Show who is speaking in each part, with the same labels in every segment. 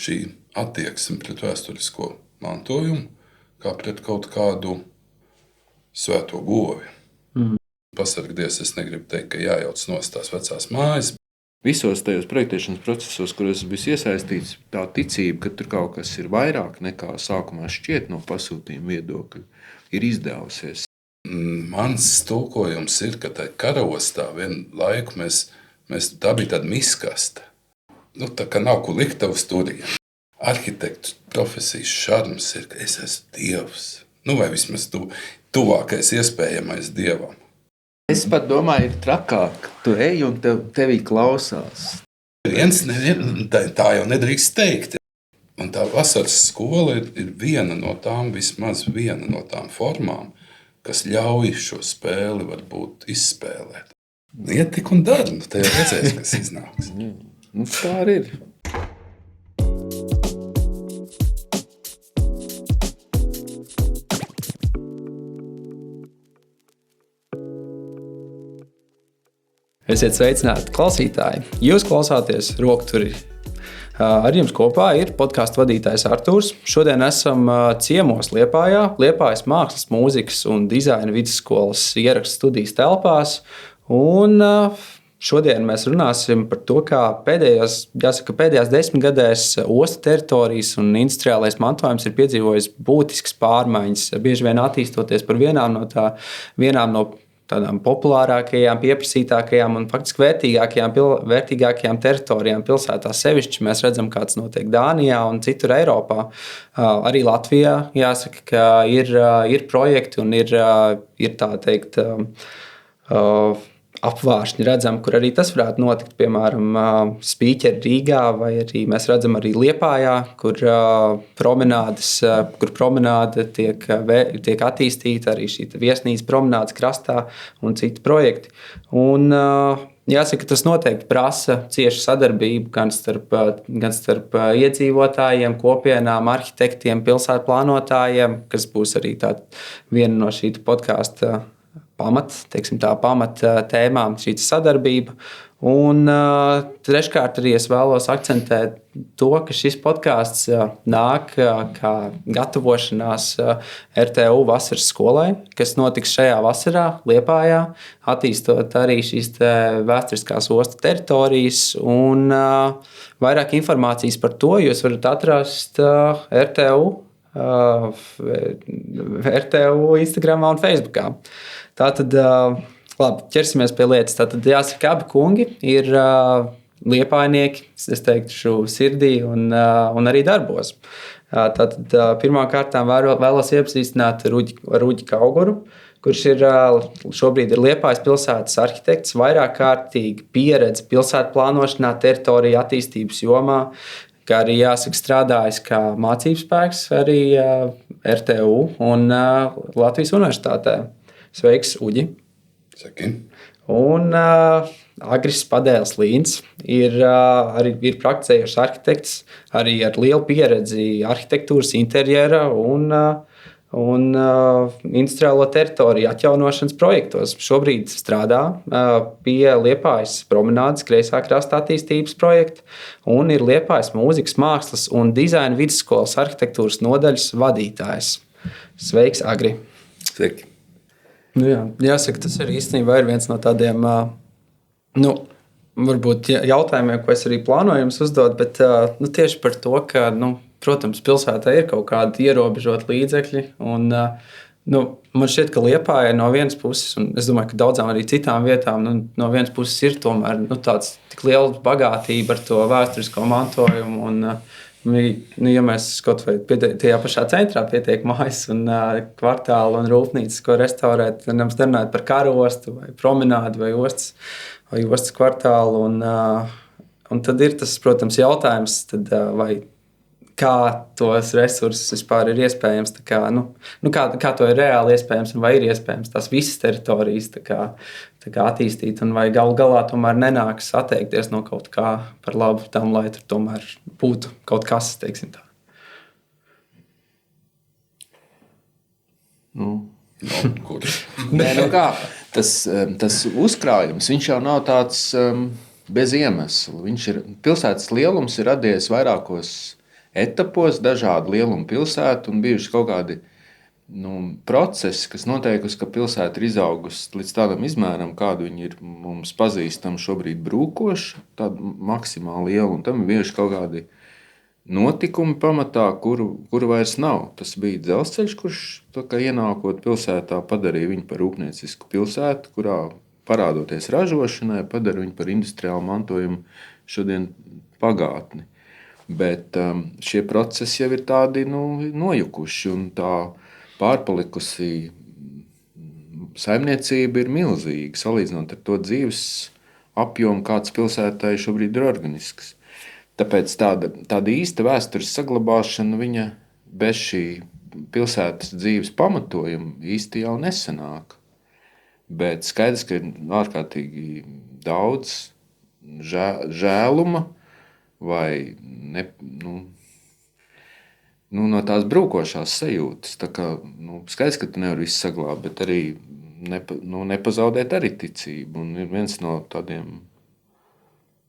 Speaker 1: šī attieksme pret vēsturisko mantojumu, kā pret kaut kādu svēto govi. Pasargdies, es negribu teikt, ka jājauc nost tās vecās mājas.
Speaker 2: Visos tajos projektēšanas procesos, kuros esmu iesaistīts, tā ticība, ka tur kaut kas ir vairāk nekā sākumā šķiet no pasūtījuma viedokļa, ir izdevusies.
Speaker 1: Mans tulkojums ir, ka tajā karostā vienu laiku tā bija tāda miskasta. Tā kā nav ko likt uz turieni. Arhitektu profesijas šarms ir, ka es esmu dievs. Vai vismaz tuvākais iespējamais dievam.
Speaker 2: Es pat domāju, ir trakāk. Tu ej un tevī klausās.
Speaker 1: Tā jau nedrīkst teikt. Un tā vasaras skola ir vismaz viena no tām formām, kas ļauj šo spēli varbūt izspēlēt. Iet tik un dar, te jau redzēs, kas iznāks.
Speaker 2: Tā arī ir.
Speaker 3: Esiet sveicināti, klausītāji! Jūs klausāties Rokturi. Ar jums kopā ir podkāstu vadītājs Artūrs. Šodien esam ciemos Liepājā, Liepājas mākslas, mūzikas un dizaina vidusskolas ierakstu studijas telpās. Un šodien mēs runāsim par to, kā pēdējās 10 gadēs ostu teritorijas un industriālais mantojums ir piedzīvojis būtiskas pārmaiņas, bieži vien attīstoties par vienām no tādām populārākajām, pieprasītākajām un faktiski vērtīgākajām teritorijām pilsētā. Sevišķi mēs redzam, kāds notiek Dānijā un citur Eiropā. Arī Latvijā jāsaka, ka ir projekti un ir tā teikt apvāršņi redzam, kur arī tas varētu notikt, piemēram, Spīķeri Rīgā, vai arī mēs redzam arī Liepājā, kur promenāde tiek attīstīta, arī šī viesnīca promenādes krastā un citi projekti. Un jāsaka, tas noteikti prasa ciešu sadarbību gan starp iedzīvotājiem, kopienām, arhitektiem, pilsētu plānotājiem, kas būs arī viena no šī podkāsta pamat tēmām, šī sadarbība. Un treškārt arī es vēlos akcentēt to, ka šis podkāsts nāk kā gatavošanās RTU vasaras skolai, kas notiks šajā vasarā Liepājā, attīstot arī šīs vēsturiskās ostu teritorijas. Un vairāk informācijas par to jūs varat atrast RTU Instagramā un Facebookā. Tātad, labi, ķersimies pie lietas. Tātad jāsaka, abi kungi ir liepājnieki, es teiktu, sirdī un arī darbos. Tātad pirmkārt vēlos iepazīstināt ar Uģi Kauguru, kurš šobrīd ir Liepājas pilsētas arhitekts, vairāk kārtīgi pieredze pilsētu plānošanā, teritoriju attīstības jomā, kā arī jāsaka strādājis kā mācības spēks arī RTU un Latvijas universitātē. Sveiks, Uģi!
Speaker 1: Saki.
Speaker 3: Un Agris Padēls Līns ir prakticējošs arhitekts, arī ar lielu pieredzi arhitektūras, interjera un industriālo teritoriju atjaunošanas projektos. Šobrīd strādā pie Liepājas promenādes kreisā krasta attīstības projekta un ir Liepājas mūzikas, mākslas un dizaina vidusskolas arhitektūras nodaļas vadītājs. Sveiks, Agri!
Speaker 2: Sveiki!
Speaker 3: Jāsaka, tas arī īstenībā ir viens no tādiem varbūt jautājumiem, ko es arī plānoju jums uzdot, bet tieši par to, ka, protams, pilsētā ir kaut kādi ierobežoti līdzekļi. Un, man šķiet, ka Liepāja no vienas puses, un es domāju, ka daudzām arī citām vietām, no vienas puses ir tomēr tāds tik liela bagātība ar to vēsturisko mantojumu. Un, ja mēs kaut vai tajā pašā centrā pietiek mājas un kvartālu un rūpnīcas, ko restaurēt, nemaz nerunājot par karostu vai promenādi vai ostas kvartālu. Un tad ir tas, protams, jautājums, vai kā tos resursus vispār ir iespējams, kā to ir reāli iespējams un vai ir iespējams tās visas teritorijas attīstīt, un vai galu galā tomēr nenāks atteikties no kaut kā par labu tam, lai tur tomēr būtu kaut kas, teiksim tā.
Speaker 2: Tas uzkrājums, viņš jau nav tāds bez iemesla. Pilsētas lielums ir radies vairākos etapos, dažādu lielumu pilsētu un bijuši kaut kādi procesi, kas noteikusi, ka pilsēta ir izaugusi līdz tādam izmēram, kādu viņi ir mums pazīstami šobrīd brūkoši, tāda maksimāli liela, un tam ir bijuši kaut kādi notikumi pamatā, kuru vairs nav. Tas bija dzelzceļš, kurš ienākot pilsētā padarīja viņu par rūpniecisku pilsētu, kurā parādoties ražošanai, padara viņu par industriālu mantojumu šodien pagātni. Bet šie procesi jau ir tādi nojukuši, un tā pārpalikusī saimniecība ir milzīga, salīdzinot ar to dzīves apjomu, kāds pilsētai šobrīd ir organisks. Tāpēc tāda īsta vēstures saglabāšana viņa bez šī pilsētas dzīves pamatojuma īsti jau nesanāk. Bet skaidrs, ka ir ārkārtīgi daudz žēluma vai no tās brūkošās sajūtas. Tā kā, skaidrs, ka tu nevari visu saglābt, bet arī nepazaudēt arī ticību. Un ir viens no tādiem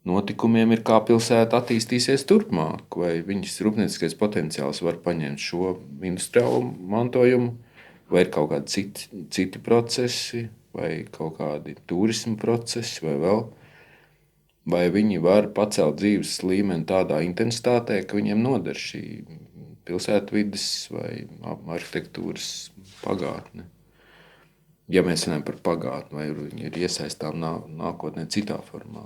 Speaker 2: notikumiem, ir, kā pilsēta attīstīsies turpmāk, vai viņas rūpnieciskais potenciāls var paņemt šo industriālo mantojumu, vai ir kaut kādi citi procesi, vai kaut kādi turisma procesi, vai vēl. Vai viņi var pacelt dzīves līmeni tādā intensitātē, ka viņiem noder šī pilsētvides vai arhitektūras pagātne. Ja mēs runājam par pagātni, vai viņi ir iesaistām nākotnē citā formā.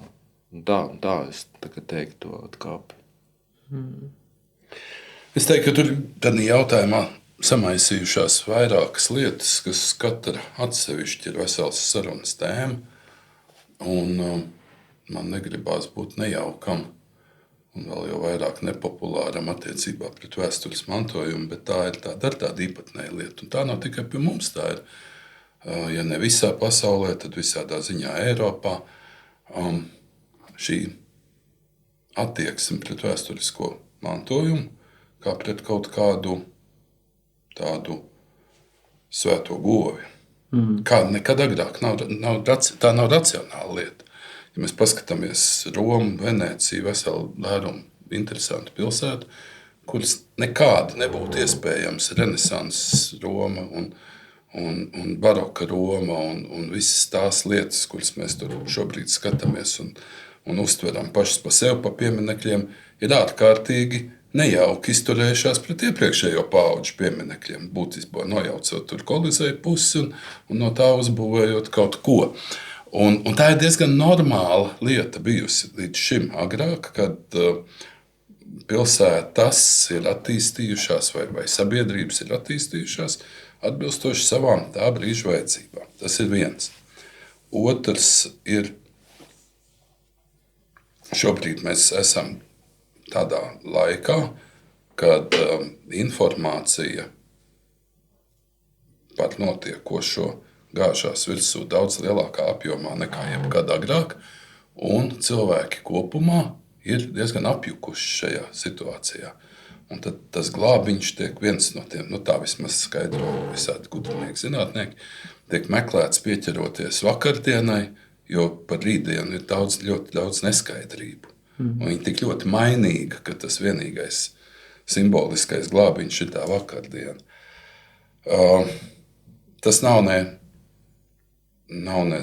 Speaker 2: Tā es teiktu to atkāpi.
Speaker 1: Es teiktu, ka tur tādā jautājumā samaisījušās vairākas lietas, kas katra atsevišķi ir vesels sarunas tēma. Un man negribās būt nejaukam un vēl jau vairāk nepopulāram attiecībā pret vēstures mantojumu, bet tā ir tāda īpatnēja lieta. Un tā nav tikai pie mums, tā ir, ja ne visā pasaulē, tad visādā ziņā Eiropā. Šī attieksme pret vēsturisko mantojumu, kā pret kaut kādu tādu svēto govi. Kā nekad agrāk tā nav racionāla lieta. Ja mēs paskatāmies Romu, Venēciju, veselu lērumu interesantu pilsētu, kuras nekādi nebūtu iespējams renesanses Roma un baroka Roma un visas tās lietas, kuras mēs tur šobrīd skatāmies un uztveram pašas pa sevi pa pieminekļiem, ir ārkārtīgi nejauki izturējušās pret iepriekšējo paudžu pieminekļiem, būtībā nojaucot tur Kolizēju pusi un no tā uzbūvējot kaut ko. Un tā ir diezgan normāla lieta bijusi līdz šim agrāk, kad pilsētas ir attīstījušās vai sabiedrības ir attīstījušās atbilstoši savām tā brīža vajadzībām. Tas ir viens. Otrs ir, šobrīd mēs esam tādā laikā, kad informācija par notiekošo gāžās virsū daudz lielākā apjomā nekā jebkad agrāk, un cilvēki kopumā ir diezgan apjukuši šajā situācijā. Un tad tas glābiņš tiek viens no tiem, tā vismaz skaidro visādi gudrinieki, zinātnieki, tiek meklēts pieķeroties vakardienai, jo par rītdienu ir ļoti daudz neskaidrību. Un viņa tik ļoti mainīga, ka tas vienīgais simboliskais glābiņš ir tā vakardiena. Tas nav ne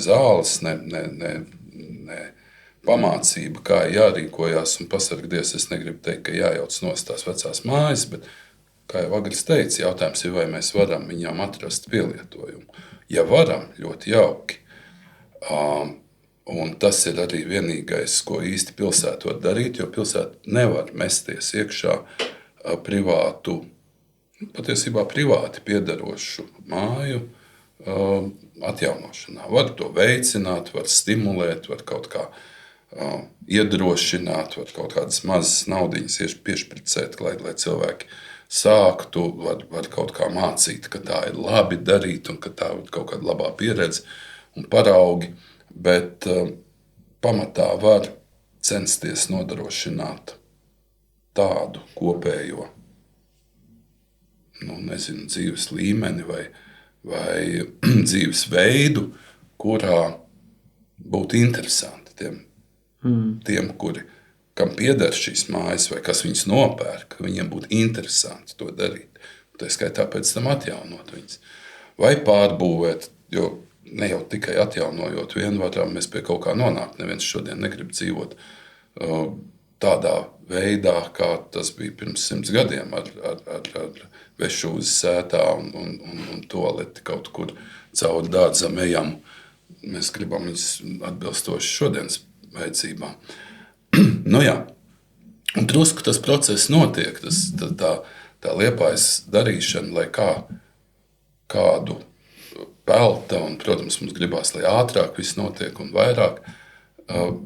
Speaker 1: zāles, ne pamācība, kā jārīkojās un pasargdies. Es negribu teikt, ka jājauc nost tās vecās mājas, bet, kā jau Agris teica, jautājums ir, vai mēs varam viņām atrast pielietojumu. Ja varam, ļoti jauki. Un tas ir arī vienīgais, ko īsti pilsēta var darīt, jo pilsēta nevar mesties iekšā patiesībā privāti piederošu māju atjaunošanā. Var to veicināt, var stimulēt, var kaut kā iedrošināt, var kaut kādas mazas naudiņas piešpricēt, lai cilvēki sāktu, var kaut kā mācīt, ka tā ir labi darīt un ka tā ir kaut kāda labā pieredze un paraugi. Bet pamatā var censties nodrošināt tādu kopējo dzīves līmeni vai dzīves veidu, kurā būtu interesanti tiem, kuri kam pieder šīs mājas vai kas viņas nopērk, viņiem būtu interesanti to darīt. Tā skaitā pēc tam atjaunot viņas. Vai pārbūvēt, jo ne jau tikai atjaunojot vienu varam, mēs pie kaut kā nonākt. Neviens šodien negrib dzīvot tādā veidā, kā tas bija pirms 100 gadiem ar vešu uz sētā un toaleti kaut kur caur dārzam ejam. Mēs gribam viņus atbilstoši šodienas vajadzībām. Nu jā, un drusku tas process notiek, tā Liepājas darīšana, lai kādu pelta, un, protams, mums gribās, lai ātrāk viss notiek un vairāk,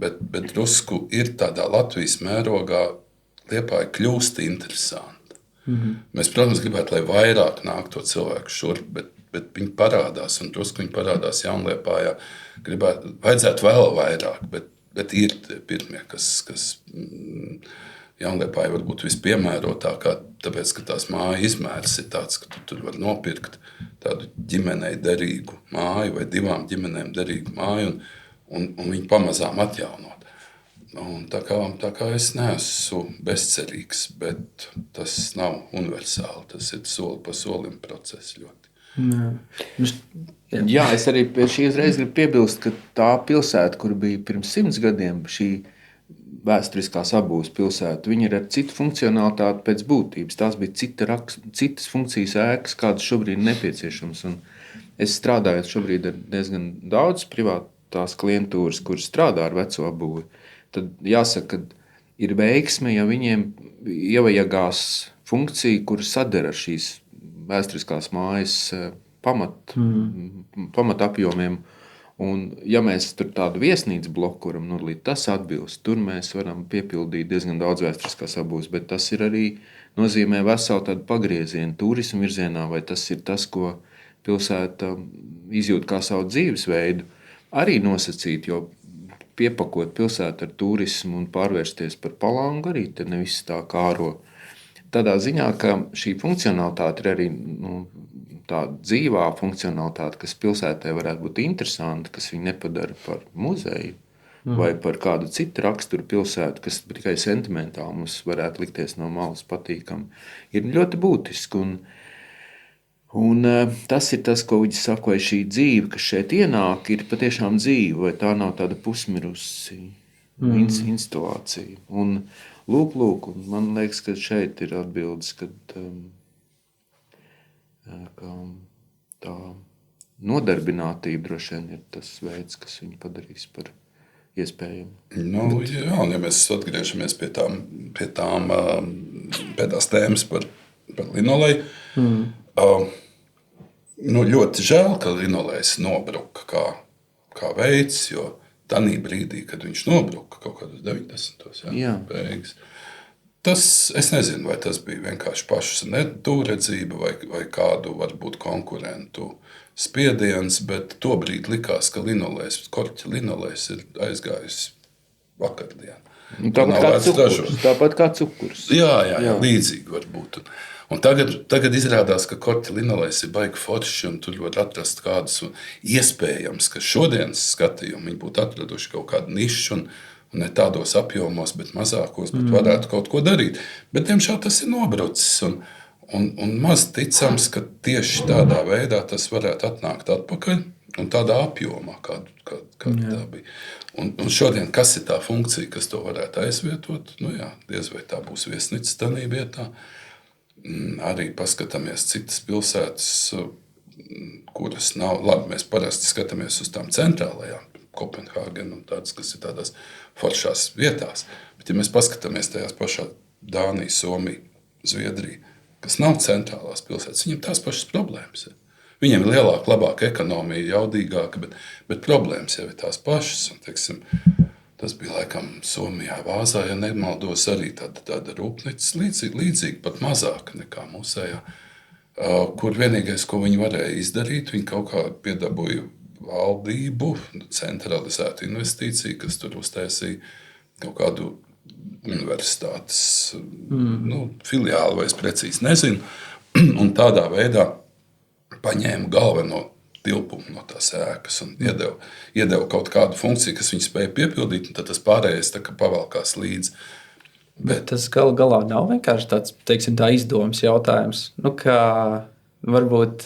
Speaker 1: bet drusku ir tādā Latvijas mērogā Liepāja kļūst interesanti. Mēs, protams, gribētu, lai vairāk nāk to cilvēku šurp, bet viņi parādās, un drusku viņi parādās Jaunliepājā. Vajadzētu vēl vairāk, bet ir tie pirmie, kas Jaunliepāja varbūt vispiemērotākā, tāpēc, ka tās māja izmērs ir tāds, ka tu tur var nopirkt tādu ģimenei derīgu māju vai 2 ģimenēm derīgu māju un viņu pamazām atjaunot. Un tā kā es neesmu bezcerīgs, bet tas nav universāli, tas ir soli pa solim process ļoti.
Speaker 2: Jā, es arī pie šī uzreiz gribu piebilst, ka tā pilsēta, kur bija pirms 100 gadiem, šī vēsturiskās Abūs pilsēta, viņa ir ar citu funkcionalitāti pēc būtības. Tās bija citas funkcijas ēkas, kādas šobrīd ir nepieciešams. Un es strādāju šobrīd ar diezgan daudz privātās klientūras, kuras strādā ar veco Abūvi. Tad jāsaka, ka ir veiksme, ja viņiem ievajagās funkcija, kur sadara ar šīs vēsturiskās mājas pamat apjomiem. Un, ja mēs tur tādu viesnīcu bloku varam nodalīt, tas atbilst. Tur mēs varam piepildīt diezgan daudz vēsturiskās Abūs, bet tas ir arī nozīmē veselu tādu pagriezienu turismu virzienā, vai tas ir tas, ko pilsēta izjūt kā savu dzīvesveidu, arī nosacīt, jo piepakot pilsētu ar turismu un pārvērsties par palangu arī te nevis tā kāro. Tādā ziņā, ka šī funkcionalitāte ir arī tā dzīvā funkcionalitāte, kas pilsētē varētu būt interesanta, kas viņu nepadara par muzeju vai par kādu citu raksturu pilsētu, kas tikai sentimentāli mums varētu likties no malas patīkami, ir ļoti būtiski. Un tas ir tas, ko Uģis saka, vai šī dzīve, kas šeit ienāk, ir patiešām dzīve, vai tā nav tāda pusmirusi instalācija. Un lūk, un man liekas, ka šeit ir atbildes, ka tā nodarbinātība droši vien ir tas veids, kas viņu padarīs par iespējamu.
Speaker 1: Jā, un ja mēs atgriežamies pie tās tēmas par linoleju, ļoti žēl, ka linolejs nobruka kā veids, jo tanī brīdī, kad viņš nobruka kaut kādos 90. Beigas. Tas, es nezinu, vai tas bija vienkārši pašas netūredzība vai kādu varbūt konkurentu spiediens, bet tobrīd likās, ka korķa linolejs ir aizgājusi vakardien.
Speaker 2: Tāpat kā cukurs.
Speaker 1: Jā, līdzīgi varbūt. Un tagad izrādās, ka korķa linolejs ir baigi forši, un tur var atrast kādus iespējams, ka šodienas skatījumi viņi būtu atraduši kaut kādu nišu un ne tādos apjomos, bet mazākos, bet varētu kaut ko darīt. Bet, diemžēl, tas ir nobrucis. Un maz ticams, ka tieši tādā veidā tas varētu atnākt atpakaļ un tādā apjomā, kāda tā bija. Un šodien, kas ir tā funkcija, kas to varētu aizvietot? Diez vai tā būs viesnīca tādā vietā. Arī paskatāmies citas pilsētas, kuras nav. Labi, mēs parasti skatāmies uz tām centrālajām, Kopenhāgena un tādas, kas ir tādās foršās vietās. Bet, ja mēs paskatāmies tajās pašā Dānija, Somija, Zviedrija, kas nav centrālās pilsētas, viņiem tās pašas problēmas ir. Viņiem ir lielāka, labāka ekonomija, jaudīgāka, bet problēmas jau ir tās pašas. Un, teiksim, tas bija laikam Somijā, Vāzā, ja nemaldos, arī tāda rūpnīca līdzīga, pat mazāka nekā mūsējā, kur vienīgais, ko viņi varēja izdarīt, viņi kaut kā piedabūja valdību, centralizētu investīciju, kas tur uztaisīja kaut kādu universitātes filiāli, vai es precīzi nezinu, un tādā veidā paņēma galveno tilpumu no tās ēkas un iedeva kaut kādu funkciju, kas viņi spēja piepildīt, un tad tas pārējais tā kā pavalkās līdzi.
Speaker 3: Bet tas galā nav vienkārši tāds, teiksim, tā izdomas jautājums. Nu, varbūt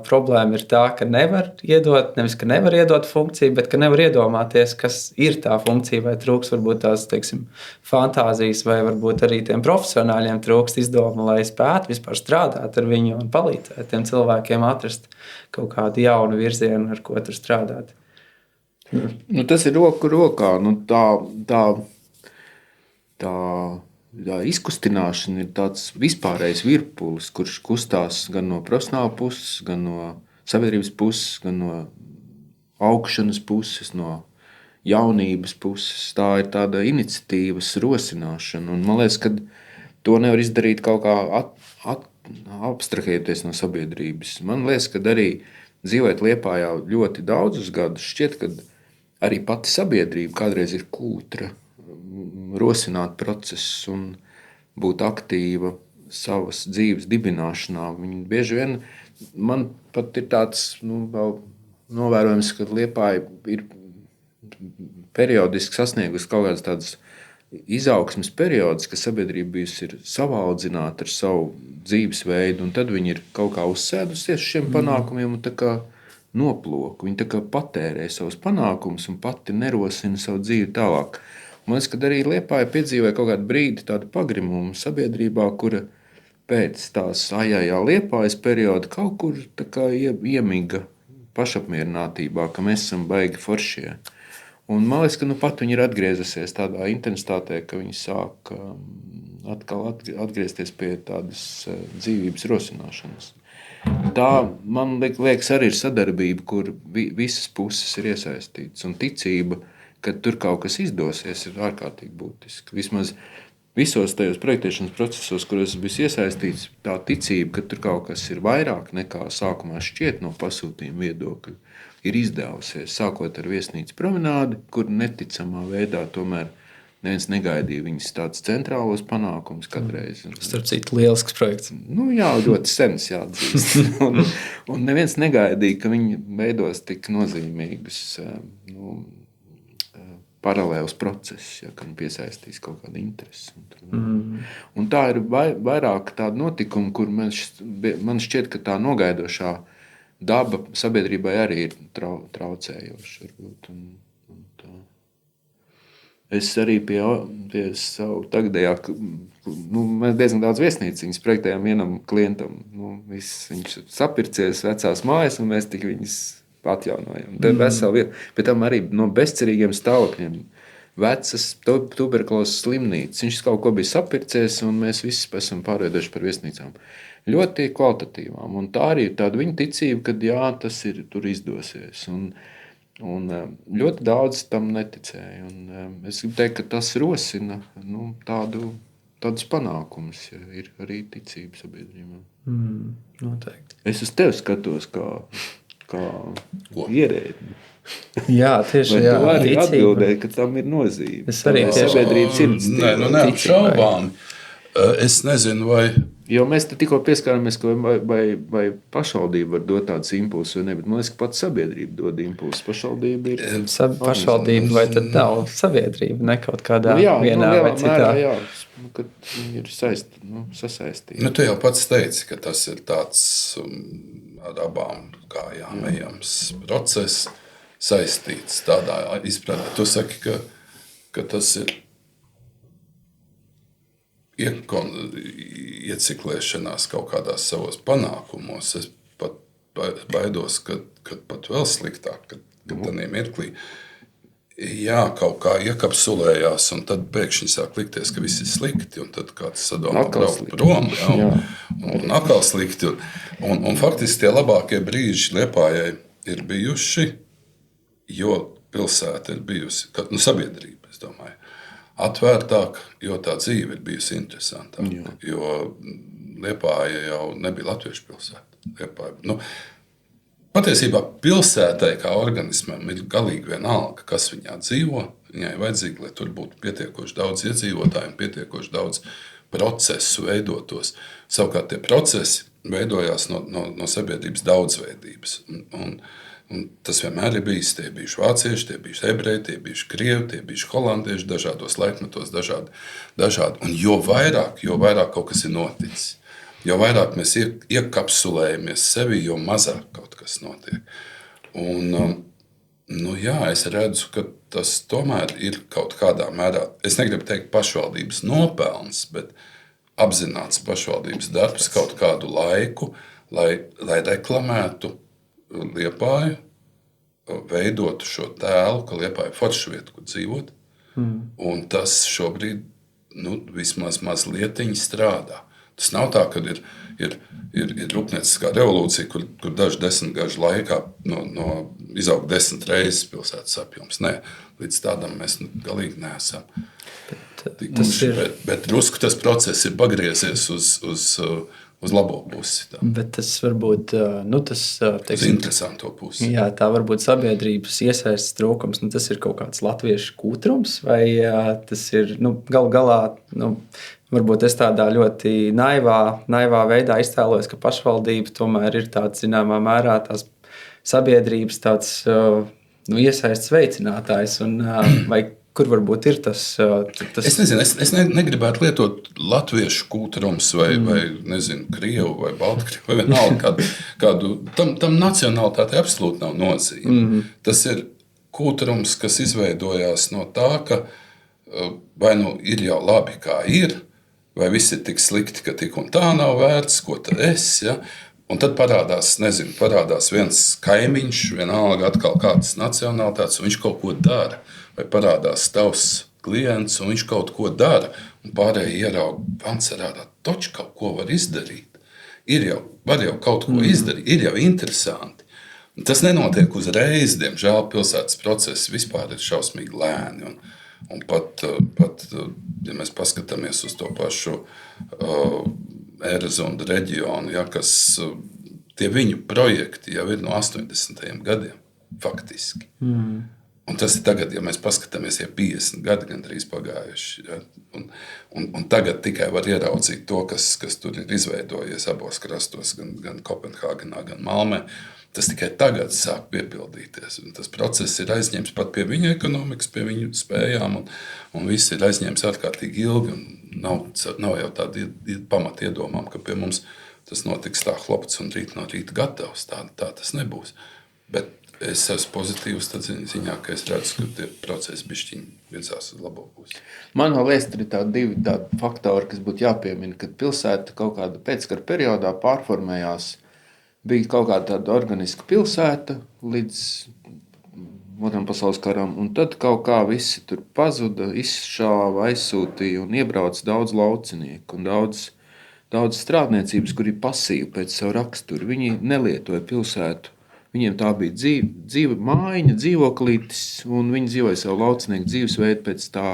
Speaker 3: problēma ir tā, ka nevar iedot, nevis ka nevar iedot funkciju, bet ka nevar iedomāties, kas ir tā funkcija, vai trūks varbūt tās, teiksim, fantāzijas, vai varbūt arī tiem profesionāļiem trūkst izdoma, lai spētu vispār strādāt ar viņu un palīdzēt tiem cilvēkiem atrast kaut kādu jaunu virzienu, ar ko tur strādāt.
Speaker 2: Nu, tas ir roku rokā. Nu, tā izkustināšana ir tāds vispārējs virpulis, kurš kustās gan no profesionāla puses, gan no sabiedrības puses, gan no augšanas puses, no jaunības puses. Tā ir tāda iniciatīvas rosināšana. Un man liekas, ka to nevar izdarīt kaut kā abstrahēties no sabiedrības. Man liekas, ka arī dzīvojot Liepājā ļoti daudzus gadus, šķiet, ka arī pati sabiedrība kādreiz ir kūtra rosināt procesus un būt aktīva savas dzīves dibināšanā. Viņi bieži vien, man pat ir tāds novērojums, ka Liepāja ir periodiski sasniegusi kaut kādas tādas izaugsmes periodus, ka sabiedrība bijusi ir savaudzināta ar savu dzīvesveidu, un tad viņi ir kaut kā uzsēdusies šiem panākumiem un tā kā noploku. Viņi tā kā patērē savus panākumus un pati nerosina savu dzīvi tālāk. Man liekas, ka arī Liepāja piedzīvoja kaut kādu brīdi tādu pagrimumu sabiedrībā, kura pēc tās ajājā Liepājas perioda kaut kur tā kā iemiga pašapmierinātībā, ka mēs esam baigi foršie. Un man liekas, ka pat viņi ir atgriezusies tādā intensitātē, ka viņi sāk atkal atgriezties pie tādas dzīvības rosināšanas. Tā, man liekas, arī ir sadarbība, kur visas puses ir iesaistītas, un ticība, ka tur kaut kas izdosies, ir ārkārtīgi būtiski. Vismaz visos tajos projektēšanas procesos, kuros es biju iesaistīts, tā ticība, ka tur kaut kas ir vairāk nekā sākumā šķiet no pasūtījuma viedokļa, ir izdevusies. Sākot ar viesnīcu promenādi, kur neticamā veidā tomēr neviens negaidīja viņas tāds centrālos panākums kādreiz.
Speaker 3: Starp citu, lielisks projekts.
Speaker 2: Jā, ļoti sens jāatzīst. un neviens negaidīja, ka viņi veidos tik nozīmīgus paralēlus procesus, ja, kad piesaistīs kaut kādu interesi. Un tā ir vairāk tāda notikuma, kur man šķiet, ka tā nogaidošā daba sabiedrībai arī ir traucējoša. Es arī pie savu tagadējā, mēs diezgan daudz viesnīcu viņas projektējām vienam klientam. Viņš sapircies vecās mājas, un mēs tik viņas atjaunojam. Pēc tam arī no bezcerīgiem stāvokļiem. Vecas tuberkulozes slimnīcas. Viņš kaut ko bija sapircies, un mēs visi esam pārveidojuši par viesnīcām. Ļoti kvalitatīvām. Un tā arī ir tāda viņa ticība, ka jā, tas ir tur izdosies. Un ļoti daudz tam neticēja. Un es gribu teikt, ka tas rosina tādus panākumus, ja ir arī ticība sabiedrībā.
Speaker 3: Noteikti.
Speaker 2: Es uz tevi skatos kā ierēdni.
Speaker 3: Jā, tieši
Speaker 2: tā. Vai tu arī atbildēji, ka tam ir nozīme?
Speaker 3: Es arī
Speaker 2: sabiedrības iniciatīva.
Speaker 1: Neapšaubām. Es nezinu, vai...
Speaker 2: Jo mēs tikko pieskārāmies, ka vai pašvaldība var dot tādus impulsus, vai ne, bet man liekas, ka pat sabiedrība dod impulsus. Pašvaldība ir...
Speaker 3: Pašvaldība vai tad nav sabiedrība, ne kaut kādā vienā vai citā?
Speaker 2: Jā, kad viņi ir sasaistīti.
Speaker 1: Tu jau pats teici, ka tas ir tāds ar abām kājām ejams process, saistīts tādā izpratnē. Tu saki, ka tas ir ieciklēšanās kaut kādās savos panākumos. Es pat baidos, ka pat vēl sliktāk, kad tādā mirklī kaut kā iekapsulējās, un tad pēkšņi sāk likties, ka viss ir slikti, un tad kāds sadomā braukt prom, un atkal slikti. Un faktiski tie labākie brīži Liepājai ir bijuši, jo pilsēta ir bijusi, sabiedrība, es domāju, atvērtāk, jo tā dzīve ir bijusi interesantāka. Jo Liepāja jau nebija latviešu pilsēta. Liepāja, patiesībā pilsētai kā organismam ir galīgi vienalga, kas viņā dzīvo. Viņai vajadzīgi, lai tur būtu pietiekoši daudz iedzīvotāju un pietiekoši daudz procesu veidotos. Savukārt tie procesi veidojās no sabiedrības daudzveidības. Un Un tas vienmēr ir bijis. Tie bijuši vācieši, tie bijuši ebreji, tie bijuši krievi, tie bijuši holandieši, dažādos laikmetos, dažādi. Un jo vairāk kaut kas ir noticis, jo vairāk mēs iekapsulējamies sevi, jo mazāk kaut kas notiek. Un, es redzu, ka tas tomēr ir kaut kādā mērā, es negribu teikt pašvaldības nopelns, bet apzināts pašvaldības darbs kaut kādu laiku, lai reklamētu Liepāju, veidotu šo tēlu, ka Liepāja ir forša vieta, kur dzīvot. Un tas šobrīd vismaz mazlietiņi strādā. Tas nav tā, ka ir rūpnieciskā revolūcija, kur dažu desmitgažu laikā izaug 10 reizes pilsētas apjoms. Nē, līdz tādam mēs galīgi neesam. Bet drusku tas process ir pagriezies uz labo pusi. Tā.
Speaker 3: Bet tas varbūt uz
Speaker 1: interesanto pusi.
Speaker 3: Jā, tā varbūt sabiedrības iesaistes trūkums. Tas ir kaut kāds latviešu kūtrums, vai tas ir galu galā. Varbūt es tādā ļoti naivā veidā iztēlojos, ka pašvaldība tomēr ir tāds zināmā mērā tās sabiedrības tāds, iesaistes veicinātājs. Vai kur varbūt ir tas?
Speaker 1: Es nezinu, es negribētu lietot latviešu kūtrums vai nezinu, krievu vai baltkrievu vai vienalga kādu. Tam nacionalitāte absolūti nav nozīme. Tas ir kūtrums, kas izveidojās no tā, ka vai ir jau labi kā ir, vai viss ir tik slikti, ka tik un tā nav vērts, ko tad es, ja? Un tad parādās viens kaimiņš, vienalga atkal kādas nacionalitātes, un viņš kaut ko dara. Vai parādās tavs klients, un viņš kaut ko dara, un pārējie ierauga, Vancerādā toč kaut ko var izdarīt. Var jau kaut ko izdarīt, ir jau interesanti. Un tas nenotiek uzreiz, diemžēl pilsētas process vispār ir šausmīgi lēni. Un pat, ja mēs paskatāmies uz to pašu Ērezonda reģionu, kas tie viņu projekti jau ir no 80. gadiem, faktiski. Un tas ir tagad, ja mēs paskatāmies, 50 gadi gandrīz pagājuši. Ja? Un tagad tikai var ieraudzīt to, kas tur ir izveidojies abos krastos, gan Kopenhāgenā, gan Malmē. Tas tikai tagad sāk piepildīties. Un tas process ir aizņēmis pat pie viņu ekonomikas, pie viņu spējām, un viss ir aizņēmis ārkārtīgi ilgi. Nav jau tāda pamata iedomām, ka pie mums tas notiks tā hlopts un rīt no rīta gatavs. Tā tas nebūs. Bet es esmu pozitīvs tādā ziņā, ka es redzu, ka tie procesi bišķiņi virzās uz labo pusi.
Speaker 2: Man liekas, tur ir divi tādi faktori, kas būtu jāpiemina, kad pilsēta kaut kāda pēckara periodā pārformējās. Bija kaut kāda tāda organiska pilsēta līdz Otram pasaules karam, un tad kaut kā visi tur pazuda, izšāva, aizsūtīja un iebrauca daudz laucinieku un daudz strādniecības, kur ir pasīvi pēc savu raksturu. Viņi nelietoja pilsētu. Viņiem tā bija dzīva mājiņa, dzīvoklītis, un viņi dzīvoja savu laucinieku dzīvesveidu pēc tā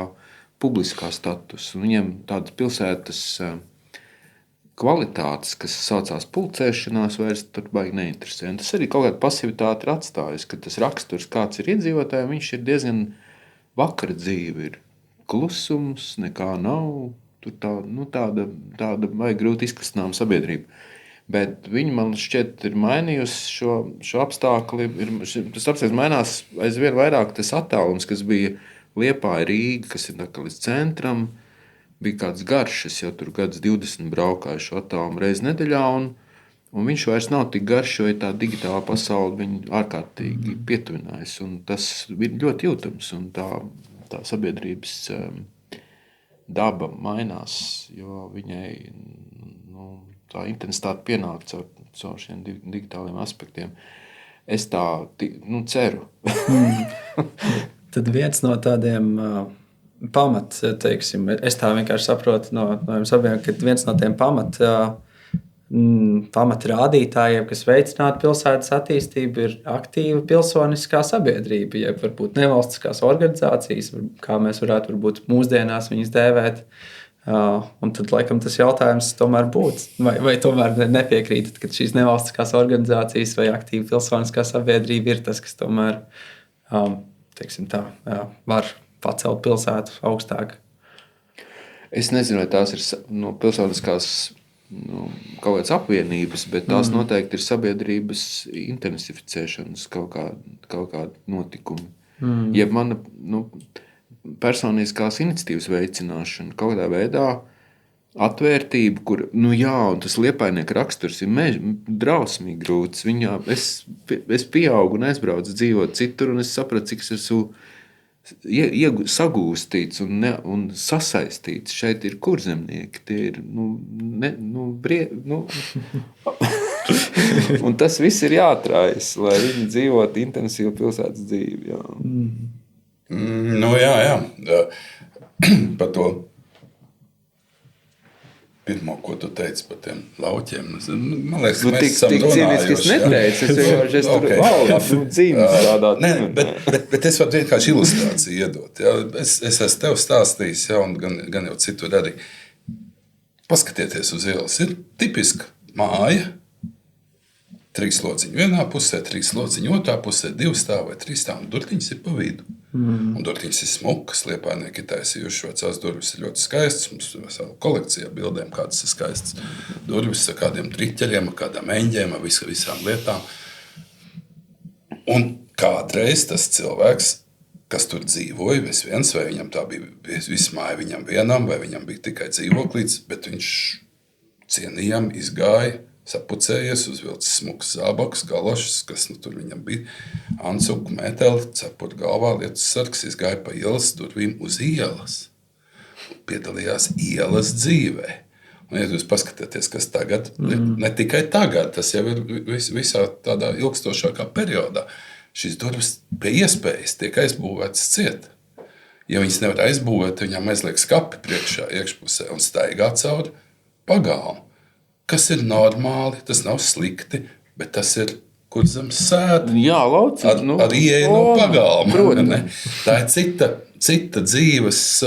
Speaker 2: publiskā statusa. Viņiem tādas pilsētas kvalitātes, kas saucās pulcēšanās, vairs tur baigi neinteresē. Un tas arī kaut kāda pasivitāte ir atstājusi, ka tas raksturs, kāds ir iedzīvotājiem, viņš ir diezgan vakara dzīve. Ir klusums, nekā nav. Tur tāda vai grūti izkustināma sabiedrība. Bet viņi man šķiet ir mainījusi šo apstākli. Tas apstākļs mainās aizvien vairāk tas attālums, kas bija Liepāja, Rīga, kas ir līdz centram. Bija kāds garš, es jau tur gadus 20 braukāju šo attālumu reizi nedēļā, un viņš vairs nav tik garš, jo tā digitālā pasaule viņu ārkārtīgi pietuvinājas. Un tas ir ļoti jūtams, un tā sabiedrības daba mainās, jo viņai tā intensitāte pienāk caur šiem digitāliem aspektiem. Es tā ceru.
Speaker 3: Tad viens no tādiem teiksim, es tā vienkārši saprotu no jums abiem, ka viens no tiem pamatrādītājiem, kas veicinātu pilsētas attīstību, ir aktīva pilsoniskā sabiedrība, ja varbūt nevalstiskās organizācijas, kā mēs varētu varbūt mūsdienās viņas dēvēt. Un tad, laikam, tas jautājums tomēr būtu, vai tomēr nepiekrītat, ka šīs nevalstiskās organizācijas vai aktīva pilsoniskā sabiedrība ir tas, kas tomēr, teiksim tā, var pacelt pilsētu augstāk.
Speaker 2: Es nezinu, vai tās ir no pilsoniskās kaut kādas apvienības, bet tās noteikti ir sabiedrības intensificēšanas kaut kādi notikumi. Jeb mana personiskās iniciatīvas veicināšana kaut kādā veidā atvērtība, kur, un tas Liepājnieku raksturs ir drausmīgi grūts. Es pieaugu un aizbraucu dzīvot citur, un es sapratu, cik es esmu sagūstīts un sasaistīts. Šeit ir kurzemnieki, tie ir un tas viss ir jāatrājas, lai viņi dzīvotu intensīvu pilsētas dzīvi. Jā.
Speaker 1: Jā. Par to pirmo, ko tu teici par tiem lauķiem. Man liekas, ka mēs esam runājuši.
Speaker 2: Es neteicu, es vienkārši tur dzīves strādāt.
Speaker 1: Bet es varu vienkārši ilustrāciju iedot. Jā. Es esmu tev stāstījis, jā, un gan jau citur arī. Paskatieties uz ielas. Ir tipiska māja. 3 lodziņi vienā pusē, 3 lodziņi otrā pusē, 2 stāv vai 3 stāv, un durtiņas ir pa vidu. Un durtiņas ir smukas, Liepājnieki ir taisījuši, vecās durvis ir ļoti skaistas, mums ir vesela kolekcija bildēm, kādas ir skaistas durvis ar kādiem triķeriem, ar kādām eņģēm, ar visām lietām. Un kādreiz tas cilvēks, kas tur dzīvoja, viens, vai viņam tā bija viss māja viņam vienam, vai viņam bija tikai dzīvoklīts, bet viņš cienījami izgāja, sapucējies, uzvilcis smukus zābakus, galošas, kas tur viņam bija, ancuku, meteli, cepot galvā, lietus sargs, izgāja pa ielas durvīm uz ielas. Piedalījās ielas dzīvē. Un, ja jūs paskatieties, kas tagad, ne tikai tagad, tas jau ir visā tādā ilgstošākā periodā, šīs durvis pie iespējas tiek aizbūvētas ciet. Ja viņas nevar aizbūvēt, viņam aizliek skapi priekšā, iekšpusē un staigā cauri pagalmu. Kas ir normāli, tas nav slikti, bet tas ir Kurzemes sēta.
Speaker 2: Jā, lauci.
Speaker 1: Ar ieeju no pagalma. Tā ir cita dzīves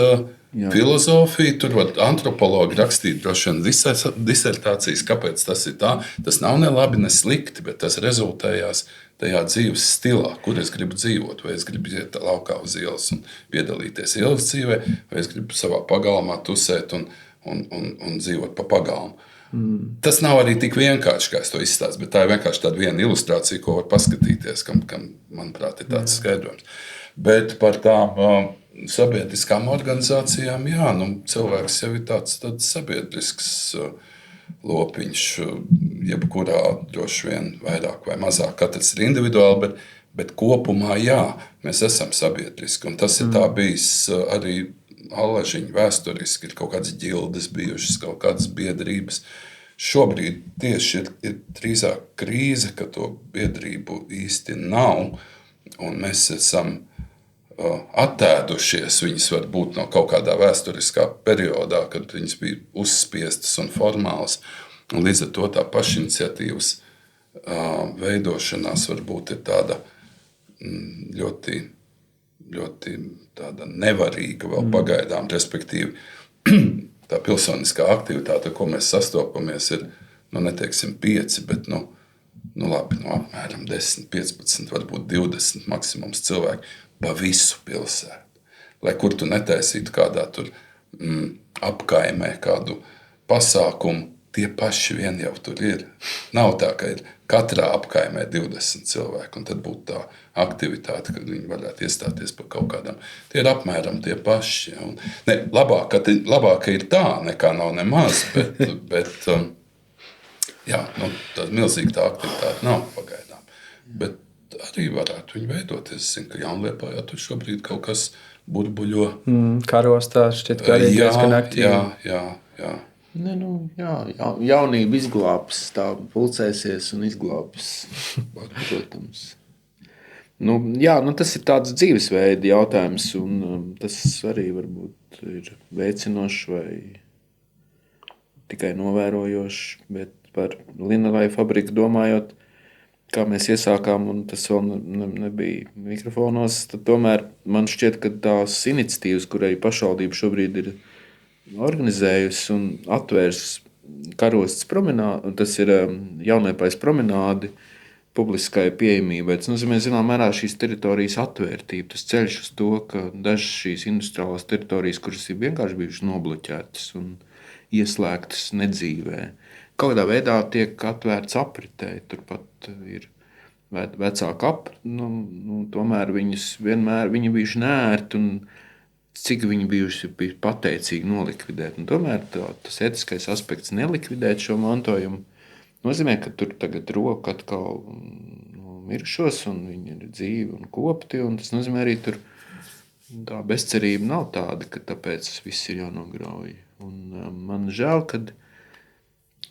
Speaker 1: filozofija. Tur var antropologi rakstīt droši vien disertācijas, kāpēc tas ir tā. Tas nav ne labi, ne slikti, bet tas rezultējās tajā dzīves stilā, kur es gribu dzīvot. Vai es gribu iet laukā uz ielas un piedalīties ielas dzīvē, vai es gribu savā pagalmā tusēt un dzīvot pa pagalmu. Tas nav arī tik vienkārši, kā es to izstāstu, bet tā ir vienkārši tāda viena ilustrācija, ko var paskatīties, kam manuprāt, ir tāds skaidrojums. Bet par tām sabiedriskām organizācijām, cilvēks jau ir tāds sabiedrisks lopiņš, jebkurā droši vien vairāk vai mazāk, katrs ir individuāli, bet kopumā, mēs esam sabiedriski, un tas ir tā bijis arī Allažiņa vēsturiski, ir kaut kādas ģildes bijušas, kaut kādas biedrības. Šobrīd tieši ir drīzāk krīze, ka to biedrību īsti nav, un mēs esam attēdušies. Viņas var būt no kaut kādā vēsturiskā periodā, kad viņas bija uzspiestas un formālas, un līdz ar to tā pašiniciatīvas veidošanās varbūt ir tāda ļoti tāda nevarīga vēl pagaidām, respektīvi tā pilsoniskā aktivitāte, ko mēs sastopamies, ir, neteiksim 5, bet, labi, apmēram 10, 15, varbūt 20 maksimums cilvēki pa visu pilsētu. Lai kur tu netaisītu kādā tur apkaimē kādu pasākumu, tie paši vien jau tur ir. Nav tā, ka ir katrā apkaimē 20 cilvēki, un tad būtu tā aktivitāte, kad viņi varētu iestāties par kaut kādām. Tie ir apmēram tie paši. Labāk ir tā, nekā nav nemaz, bet tāda milzīga tā aktivitāte nav pagaidām. Bet arī varētu viņi veidoties. Es zinu, ka Jaunliepājā tur šobrīd kaut kas burbuļo.
Speaker 3: Karostā šķiet, ka arī diezgan aktīvi.
Speaker 2: Jā. Jaunība izglābs, tā pulcēsies un izglābs, protams. Tas ir tāds dzīvesveida jautājums, un tas arī varbūt ir veicinošs vai tikai novērojošs, bet par Linerai fabriku domājot, kā mēs iesākām, un tas vēl nebija mikrofonos, tad tomēr man šķiet, ka tās iniciatīvas, kur arī pašvaldība šobrīd ir organizējusi un atvērsi Karostas promenādi, tas ir Jaunliepājas promenādi, publiskai pieejamībai. Tas nozīmē, zināmā mērā, šīs teritorijas atvērtību. Tas ceļš uz to, ka dažas šīs industriālās teritorijas, kuras ir vienkārši bijušas nobloķētas un ieslēgtas nedzīvē, kaut kādā veidā tiek atvērts apritē. Turpat ir vecāka tomēr viņas vienmēr bijuši neērti un cik viņi bijuši pateicīgi nolikvidēt. Un tomēr tas etiskais aspekts nelikvidēt šo mantojumu nozīmē, ka tur tagad roka atkal miršos un viņi ir dzīvi un kopti. Un tas nozīmē arī tur tā bezcerība nav tāda, ka tāpēc viss ir jānograuj. Un man žēl, kad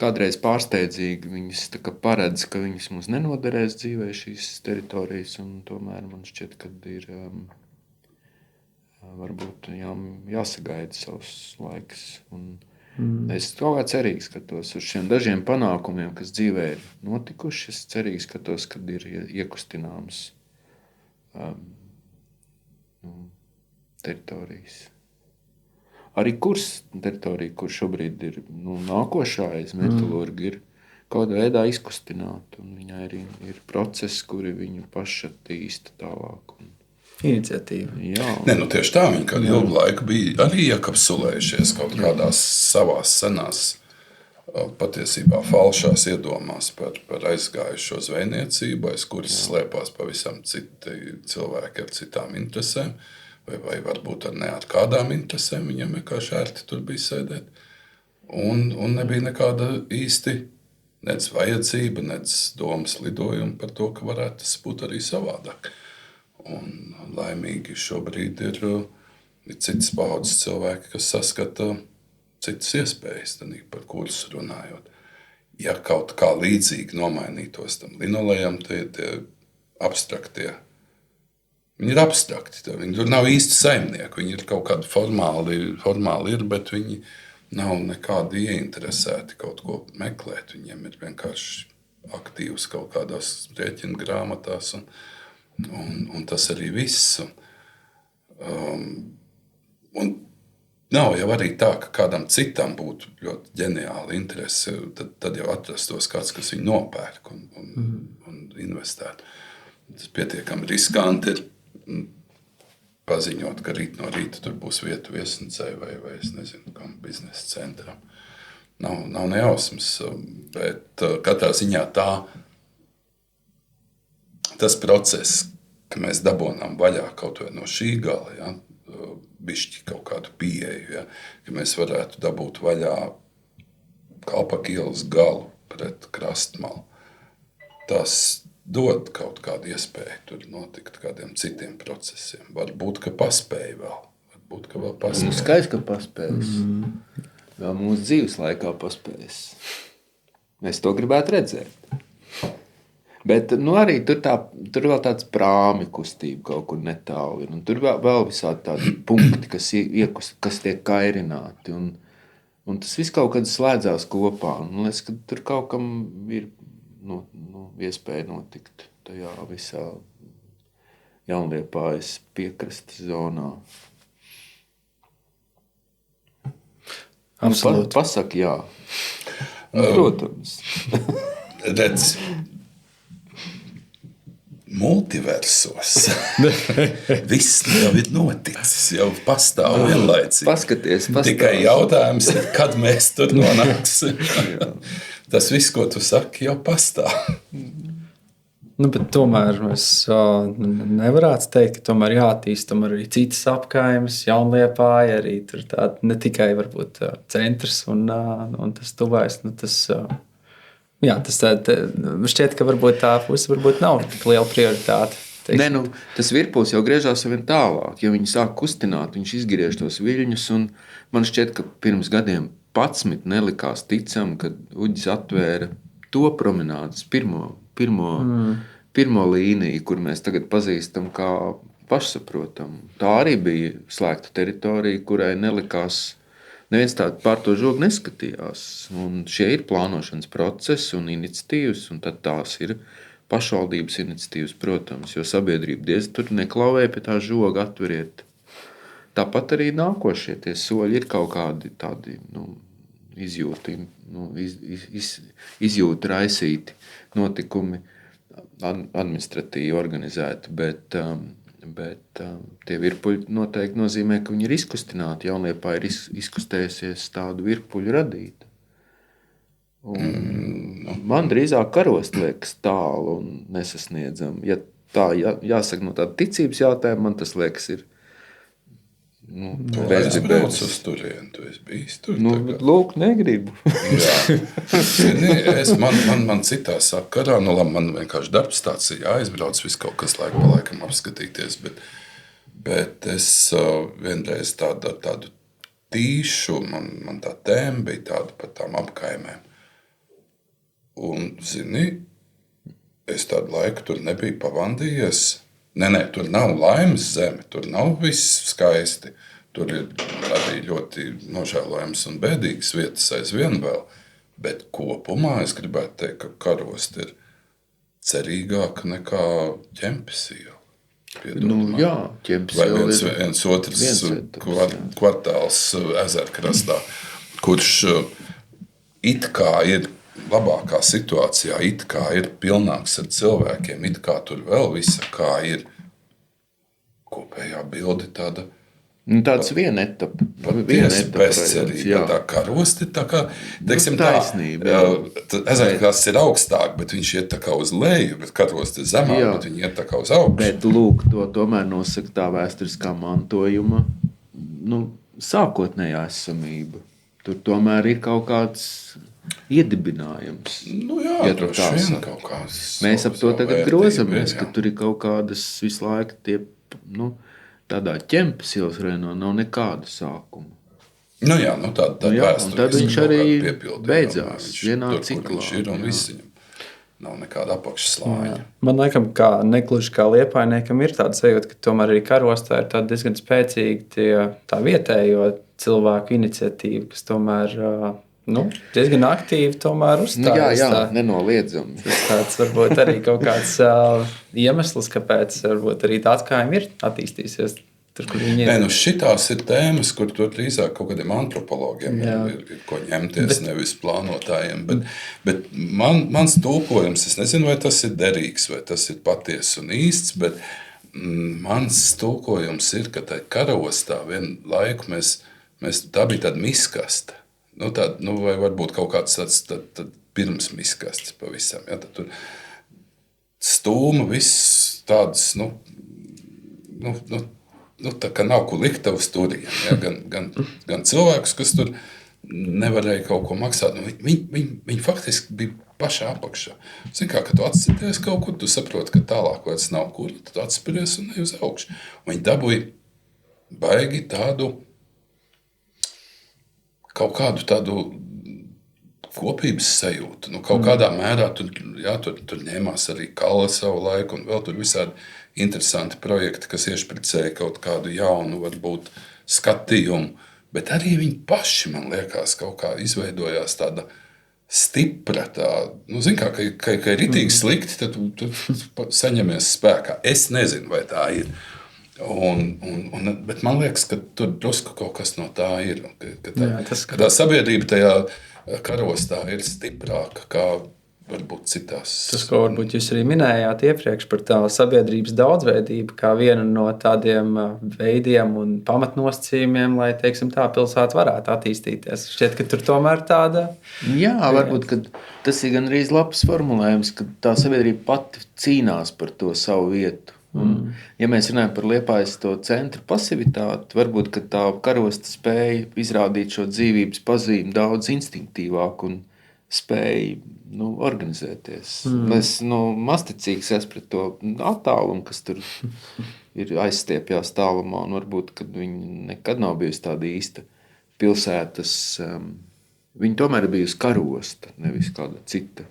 Speaker 2: kādreiz pārsteidzīgi viņas paredz, ka viņas mums nenoderēs dzīvē šīs teritorijas. Un tomēr man šķiet, ka ir varbūt jāsagaida savs laiks. Es kaut kā cerīgi skatos uz šiem dažiem panākumiem, kas dzīvē ir notikuši. Es cerīgi skatos, kad ir iekustināmas teritorijas. Arī kurs teritorija, kur šobrīd ir nākošā aiz metalurga, ir kaut kādā veidā izkustināta. Viņai arī ir procesi, kuri viņu paši attīsta tālāk.
Speaker 3: Iniciatīva.
Speaker 1: Tieši tā, viņi kādu ilgu laiku bija arī iekapsulējušies kaut kādās savās senās, patiesībā falšās iedomās par aizgājušo zvejniecību, aiz kuras slēpās pavisam citi cilvēki ar citām interesēm, vai varbūt ne ar kādām interesēm, viņiem vienkārši ērti tur bija sēdēt. Un nebija nekāda īsti nec vajadzība, nec domas lidojuma par to, ka varētu tas būt arī savādāk. Un laimīgi šobrīd ir citas paudzes cilvēki, kas saskata citas iespējas, par kuras runājot. Ja kaut kā līdzīgi nomainītos tam linolejam, tie abstraktie, viņi ir abstrakti, viņi tur nav īsti saimnieki, viņi ir kaut kādi formāli ir, bet viņi nav nekādi ieinteresēti kaut ko meklēt, viņiem ir vienkārši aktīvs kaut kādās rēķina grāmatās un tas arī viss. Un nav jau arī tā, ka kādam citam būtu ļoti ģeniāla interese, tad jau atrastos kāds, kas viņu nopērk un investētu. Tas pietiekami riskanti ir paziņot, ka rīt no rīta tur būs vieta viesnīcai vai es nezinu, kam biznesa centram. Nav nejausmas, bet katrā ziņā tas process, ka mēs dabonām vaļā kaut vai no šī gala, bišķi kaut kādu pieeju, ka mēs varētu dabūt vaļā Kalpaka ielas galu pret Krastmalu. Tas dod kaut kādu iespēju tur notikt kādiem citiem procesiem. Varbūt, ka paspēja vēl.
Speaker 2: Skaidrs, ka paspējas. Vēl mūsu dzīves laikā paspējas. Mēs to gribētu redzēt. Bet arī tur vēl tāds prāmi kustība kaut kur netālu ir. Un tur vēl visādi tādi punkti, kas tiek kairināti. Un tas viss kaut kad slēdzās kopā. Un liekas, ka tur kaut kam ir iespēja notikt tajā visā Jaunliepājas piekrastes zonā.
Speaker 3: Absolūti.
Speaker 2: Pasaki jā. Protams.
Speaker 1: Redz, multiversos. Viss jau ir noticis, jau pastāv vienlaicīgi.
Speaker 2: Paskaties,
Speaker 1: Tikai jautājums ir, kad mēs tur nonāksim. Tas viss, ko tu saki, jau pastāv.
Speaker 3: Bet tomēr mēs nevarētu teikt, ka tomēr jāattīst arī citas apkaimes, Jaunliepāja, arī tur tāda ne tikai varbūt centrs un tas tuvais. Tas šķiet, ka varbūt tā puse varbūt nav tik liela prioritāte.
Speaker 2: Tas virpulis jau griežās vien tālāk. Ja viņi sāk kustināt, viņš izgriež tos viļņus. Man šķiet, ka pirms gadiem 11 nelikās ticam, kad Uģis atvēra to promenādes pirmo līniju, kur mēs tagad pazīstam kā pašsaprotam. Tā arī bija slēgta teritorija, kurai nelikās. Neviens tādu pār to žogu neskatījās. Un šie ir plānošanas procesi un iniciatīvas, un tad tās ir pašvaldības iniciatīvas, protams, jo sabiedrība diez tur neklauvē pie tā žoga atveriet. Tāpat arī nākošie tie soļi ir kaut kādi tādi izjūti raisīti notikumi. administratīvi organizēti, bet tie virpuļi noteikti nozīmē, ka viņi ir izkustināti. Jaunliepā ir izkustējusies tādu virpuļu radīt. Man drīzāk karosti liekas tālu un nesasniedzam. Ja tā jāsaka no tāda ticības jautājuma, man tas liekas ir
Speaker 1: Es braucu uz turieni, tu esi bijis tur.
Speaker 2: Lūk, negribu.
Speaker 1: Man citā saka, karā, man vienkārši darbs tāds ir jāizbrauc, viss kaut kas laiku pa laikam apskatīties, bet es vienreiz tādu tīšu, man tā tēma bija tāda par tām apkaimēm. Un, zini, es tādu laiku tur nebiju pavandījies. Nē, tur nav laimes zeme, tur nav viss skaisti. Tur ir arī ļoti nožēlojams un bēdīgas vietas aizvien vēl. Bet kopumā es gribētu teikt, ka karosti ir cerīgāka nekā Ķempes iela.
Speaker 2: Jā, Ķempes iela
Speaker 1: vai viens otrs kvartāls ezerkrastā, kurš it kā ir labākā situācijā, it kā ir pilnāks ar cilvēkiem, it kā tur vēl visa kā ir kopējā bilde tāda.
Speaker 2: Tāds viena etapa.
Speaker 1: Bezcerība. Tā karosti ir tā kā, teiksim
Speaker 2: taisnība.
Speaker 1: Ezerkrasts ir augstāk, bet viņš iet tā kā uz leju, bet karosti ir zemāk, bet viņi iet tā kā uz augšu.
Speaker 2: Bet lūk, to tomēr nosaka tā vēsturiskā mantojuma sākotnējā esamība. Tur tomēr ir kaut kāds iedibinājums.
Speaker 1: Jā, droši vien kaut kāds.
Speaker 2: Mēs ap to tagad grozamies, ka tur ir kaut kādas visu laiku tie, tādā Ķempes ielas rajonā nav nekāda sākuma.
Speaker 1: Tāda vēsturiski.
Speaker 2: Un tad viņš arī beidzās vienā ciklā.
Speaker 1: Viņš ir un viss viņam nav nekāda apakšslāņa.
Speaker 3: Man laikam, kā negluži kā Liepājniekam ir tāda sajūta, ka tomēr arī karostā ir tāda diezgan spēcīga tā vietējo cilvēku iniciatīva, kas tomēr diezgan aktīvi tomēr uzstājas.
Speaker 2: Jā, nenoliedzami.
Speaker 3: Tas varbūt arī kaut kāds iemesls, kāpēc varbūt arī tā atkājumi ir attīstīsies tur, kur viņi ir.
Speaker 1: Šitās ir tēmas, kur tur drīzāk kaut kādiem antropologiem ir ko ņemties, nevis plānotājiem. Bet mans tulkojums, es nezinu, vai tas ir derīgs, vai tas ir patiess un īsts, bet mans tulkojums ir, ka tai karostā vienu laiku tā bija tāda miskaste. Vai varbūt kaut kāds tāds pirms miskastes pavisam. Ja, tad tur stūma viss tāds, tā kā nav ko likt uz turieni. Ja, gan cilvēkus, kas tur nevarēja kaut ko maksāt. Viņi faktiski bija pašā apakšā. Zin kā, kad tu atsities kaut kur, tu saproti, ka tālāk vairs nav kur, tad tu atspiries un ne uz augšu. Viņi dabūja baigi tādu kaut kādu tādu kopības sajūtu. Kaut kādā mērā tur ņēmās arī Kalle savu laiku, un vēl tur visādi interesanti projekti, kas iešpricēja kaut kādu jaunu, varbūt, skatījumu. Bet arī viņi paši, man liekas, kaut kā izveidojās tāda stipra. Zin kā, ka ir ritīgi slikti, tad tu saņemies spēkā. Es nezinu, vai tā ir. Bet man liekas, ka tur drusku kaut kas no tā ir. Ka tā sabiedrība tajā karostā ir stiprāka kā varbūt citās.
Speaker 3: Tas, ko varbūt jūs arī minējāt iepriekš par tā sabiedrības daudzveidību, kā vienu no tādiem veidiem un pamatnosacījumiem, lai, teiksim, tā pilsēta varētu attīstīties. Šķiet, ka tur tomēr tāda.
Speaker 2: Jā, varbūt, ka tas ir gandrīz labs formulējums, ka tā sabiedrība pati cīnās par to savu vietu. Un, ja mēs runājam par Liepājas to centru pasivitāti, varbūt, ka tā karosta spēja izrādīt šo dzīvības pazīmi daudz instinktīvāk un spēja organizēties. Es masticīgs esmu pret to attālumu, kas tur ir aizstiepjās tālumā, un varbūt, kad viņi nekad nav bijusi tāda īsta pilsētas, viņi tomēr ir bijusi karosta, nevis kāda cita.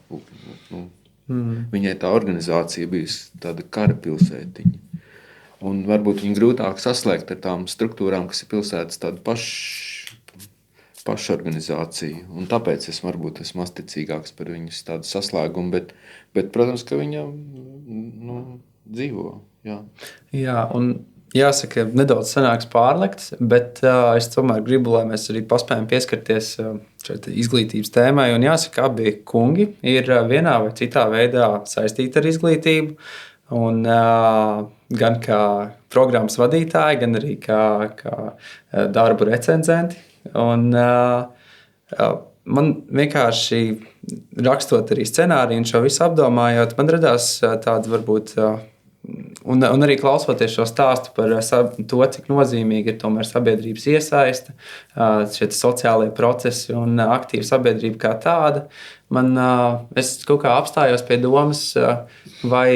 Speaker 2: Viņai tā organizācija bijusi tāda kara pilsētiņa. Un varbūt viņu grūtāk saslēgt ar tām struktūrām, kas ir pilsētas tāda pašorganizācija. Un tāpēc es varbūt esmu masticīgāks par viņas tādu saslēgumu, bet protams, ka viņa dzīvo. Jā,
Speaker 3: un Jāsaka, nedaudz sanāks pārlekts, bet es tomēr gribu, lai mēs arī paspējam pieskarties šai izglītības tēmai. Un jāsaka, abi kungi ir vienā vai citā veidā saistīti ar izglītību. Un, gan kā programmas vadītāji, gan arī kā darbu recenzenti. Un, man vienkārši rakstot arī scenāriju un šo visu apdomājot, man radās tāda varbūt. Un arī klausoties šo stāstu par to, cik nozīmīga ir tomēr sabiedrības iesaiste, šie sociālie procesi un aktīva sabiedrība kā tāda, es kaut kā apstājos pie domas, vai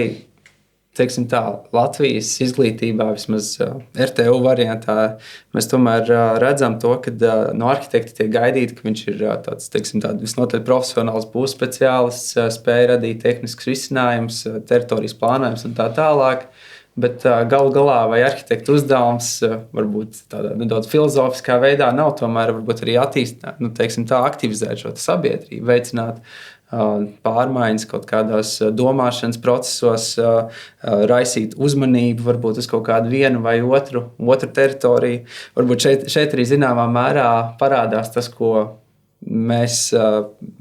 Speaker 3: teiksim tā, Latvijas izglītībā, vismaz RTU variantā, mēs tomēr redzam to, ka no arhitekta tiek gaidīti, ka viņš ir tāds, teiksim, visnotaļ profesionāls būs speciālists, spēja radīt tehniskus risinājumus, teritorijas plānojums un tā tālāk. Bet galu galā vai arhitekta uzdevums varbūt tādā nedaudz filozofiskā veidā nav tomēr varbūt arī aktivizēt šo sabiedrību, veicināt pārmaiņas kaut kādās domāšanas procesos, raisīt uzmanību varbūt uz kaut kādu vienu vai otru teritoriju. Varbūt šeit arī zināmā mērā parādās tas, ko mēs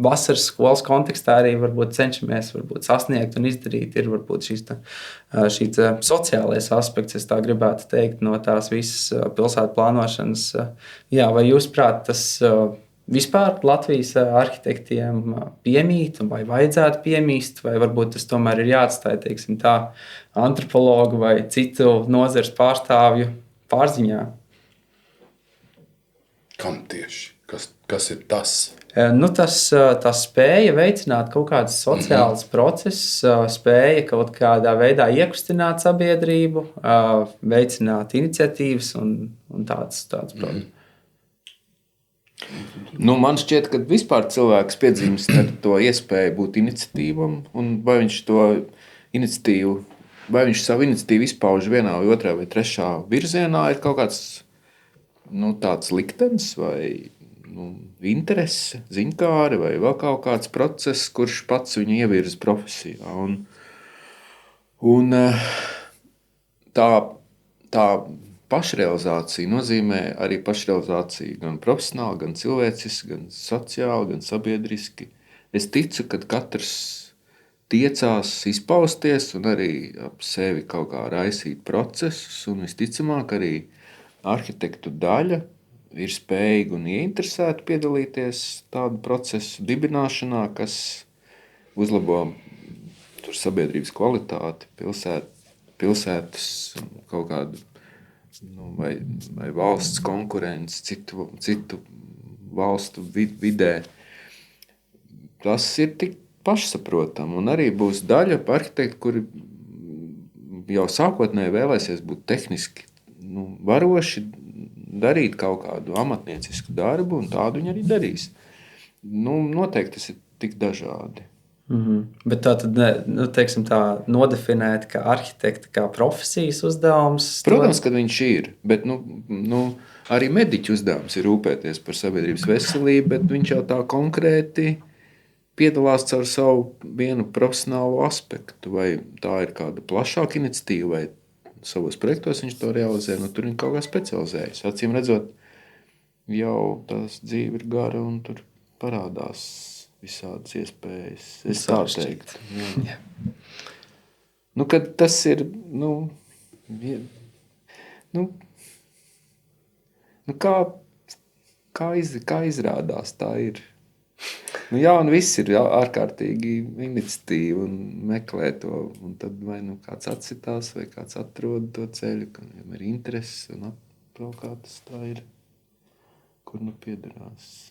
Speaker 3: vasaras skolas kontekstā arī cenšamies sasniegt un izdarīt. Ir varbūt šīs sociālais aspekts, es tā gribētu teikt, no tās visas pilsētu plānošanas. Jā, vai jūs prāt, tas vispār Latvijas arhitektiem piemīt vai vajadzētu piemīst, vai varbūt tas tomēr ir jāatstāj, teiksim tā, antropologu vai citu nozares pārstāvju pārziņā?
Speaker 1: Kam tieši? Kas ir tas?
Speaker 3: Tas spēja veicināt kaut kādus sociālus procesus, spēja kaut kādā veidā iekustināt sabiedrību, veicināt iniciatīvas un tāds produkts.
Speaker 2: Man šķiet, ka vispār cilvēks piedzimst ar to iespēju būt iniciatīvam, un vai viņš savu iniciatīvu izpauž vienā vai otrā vai trešā virzienā, ir kaut kāds tāds liktenis vai interese, ziņkāri vai vēl kaut kāds process, kurš pats viņu ievirza profesijā. Un tā pašrealizācija nozīmē arī pašrealizāciju gan profesionāli, gan cilvēciski, gan sociāli, gan sabiedriski. Es ticu, ka katrs tiecās izpausties un arī ap sevi kaut kā raisīt procesus, un visticamāk arī arhitektu daļa ir spējīga un ieinteresēta piedalīties tādu procesu dibināšanā, kas uzlabo sabiedrības kvalitāti, pilsētas kaut kādu vai valsts konkurence citu valstu vidē. Tas ir tik pašsaprotami, un arī būs daļa arhitektu, kuri jau sākotnēji vēlēsies būt tehniski varoši, darīt kaut kādu amatniecisku darbu, un tādu viņi arī darīs. Noteikti tas ir tik dažādi.
Speaker 3: Bet tā tad, nodefinēt, ka arhitekta kā profesijas uzdevums.
Speaker 2: Protams, ka viņš ir, bet arī mediķa uzdevums ir rūpēties par sabiedrības veselību, bet viņš jau tā konkrēti piedalās caur savu vienu profesionālo aspektu, vai tā ir kāda plašāka iniciatīva, vai savos projektos viņš to realizē, tur viņš kaut kā specializējas. Acīm redzot, jau tās dzīve ir gara un tur parādās visādas iespējas. Es tā teiktu. Jā. Kad tas ir, kā izrādās, tā ir. Un viss ir ārkārtīgi iniciatīva un meklē to, un tad vai kāds atsitās, vai kāds atrod to ceļu, ka viņam ir interesi, un kaut kā tas tā ir, kur piederās.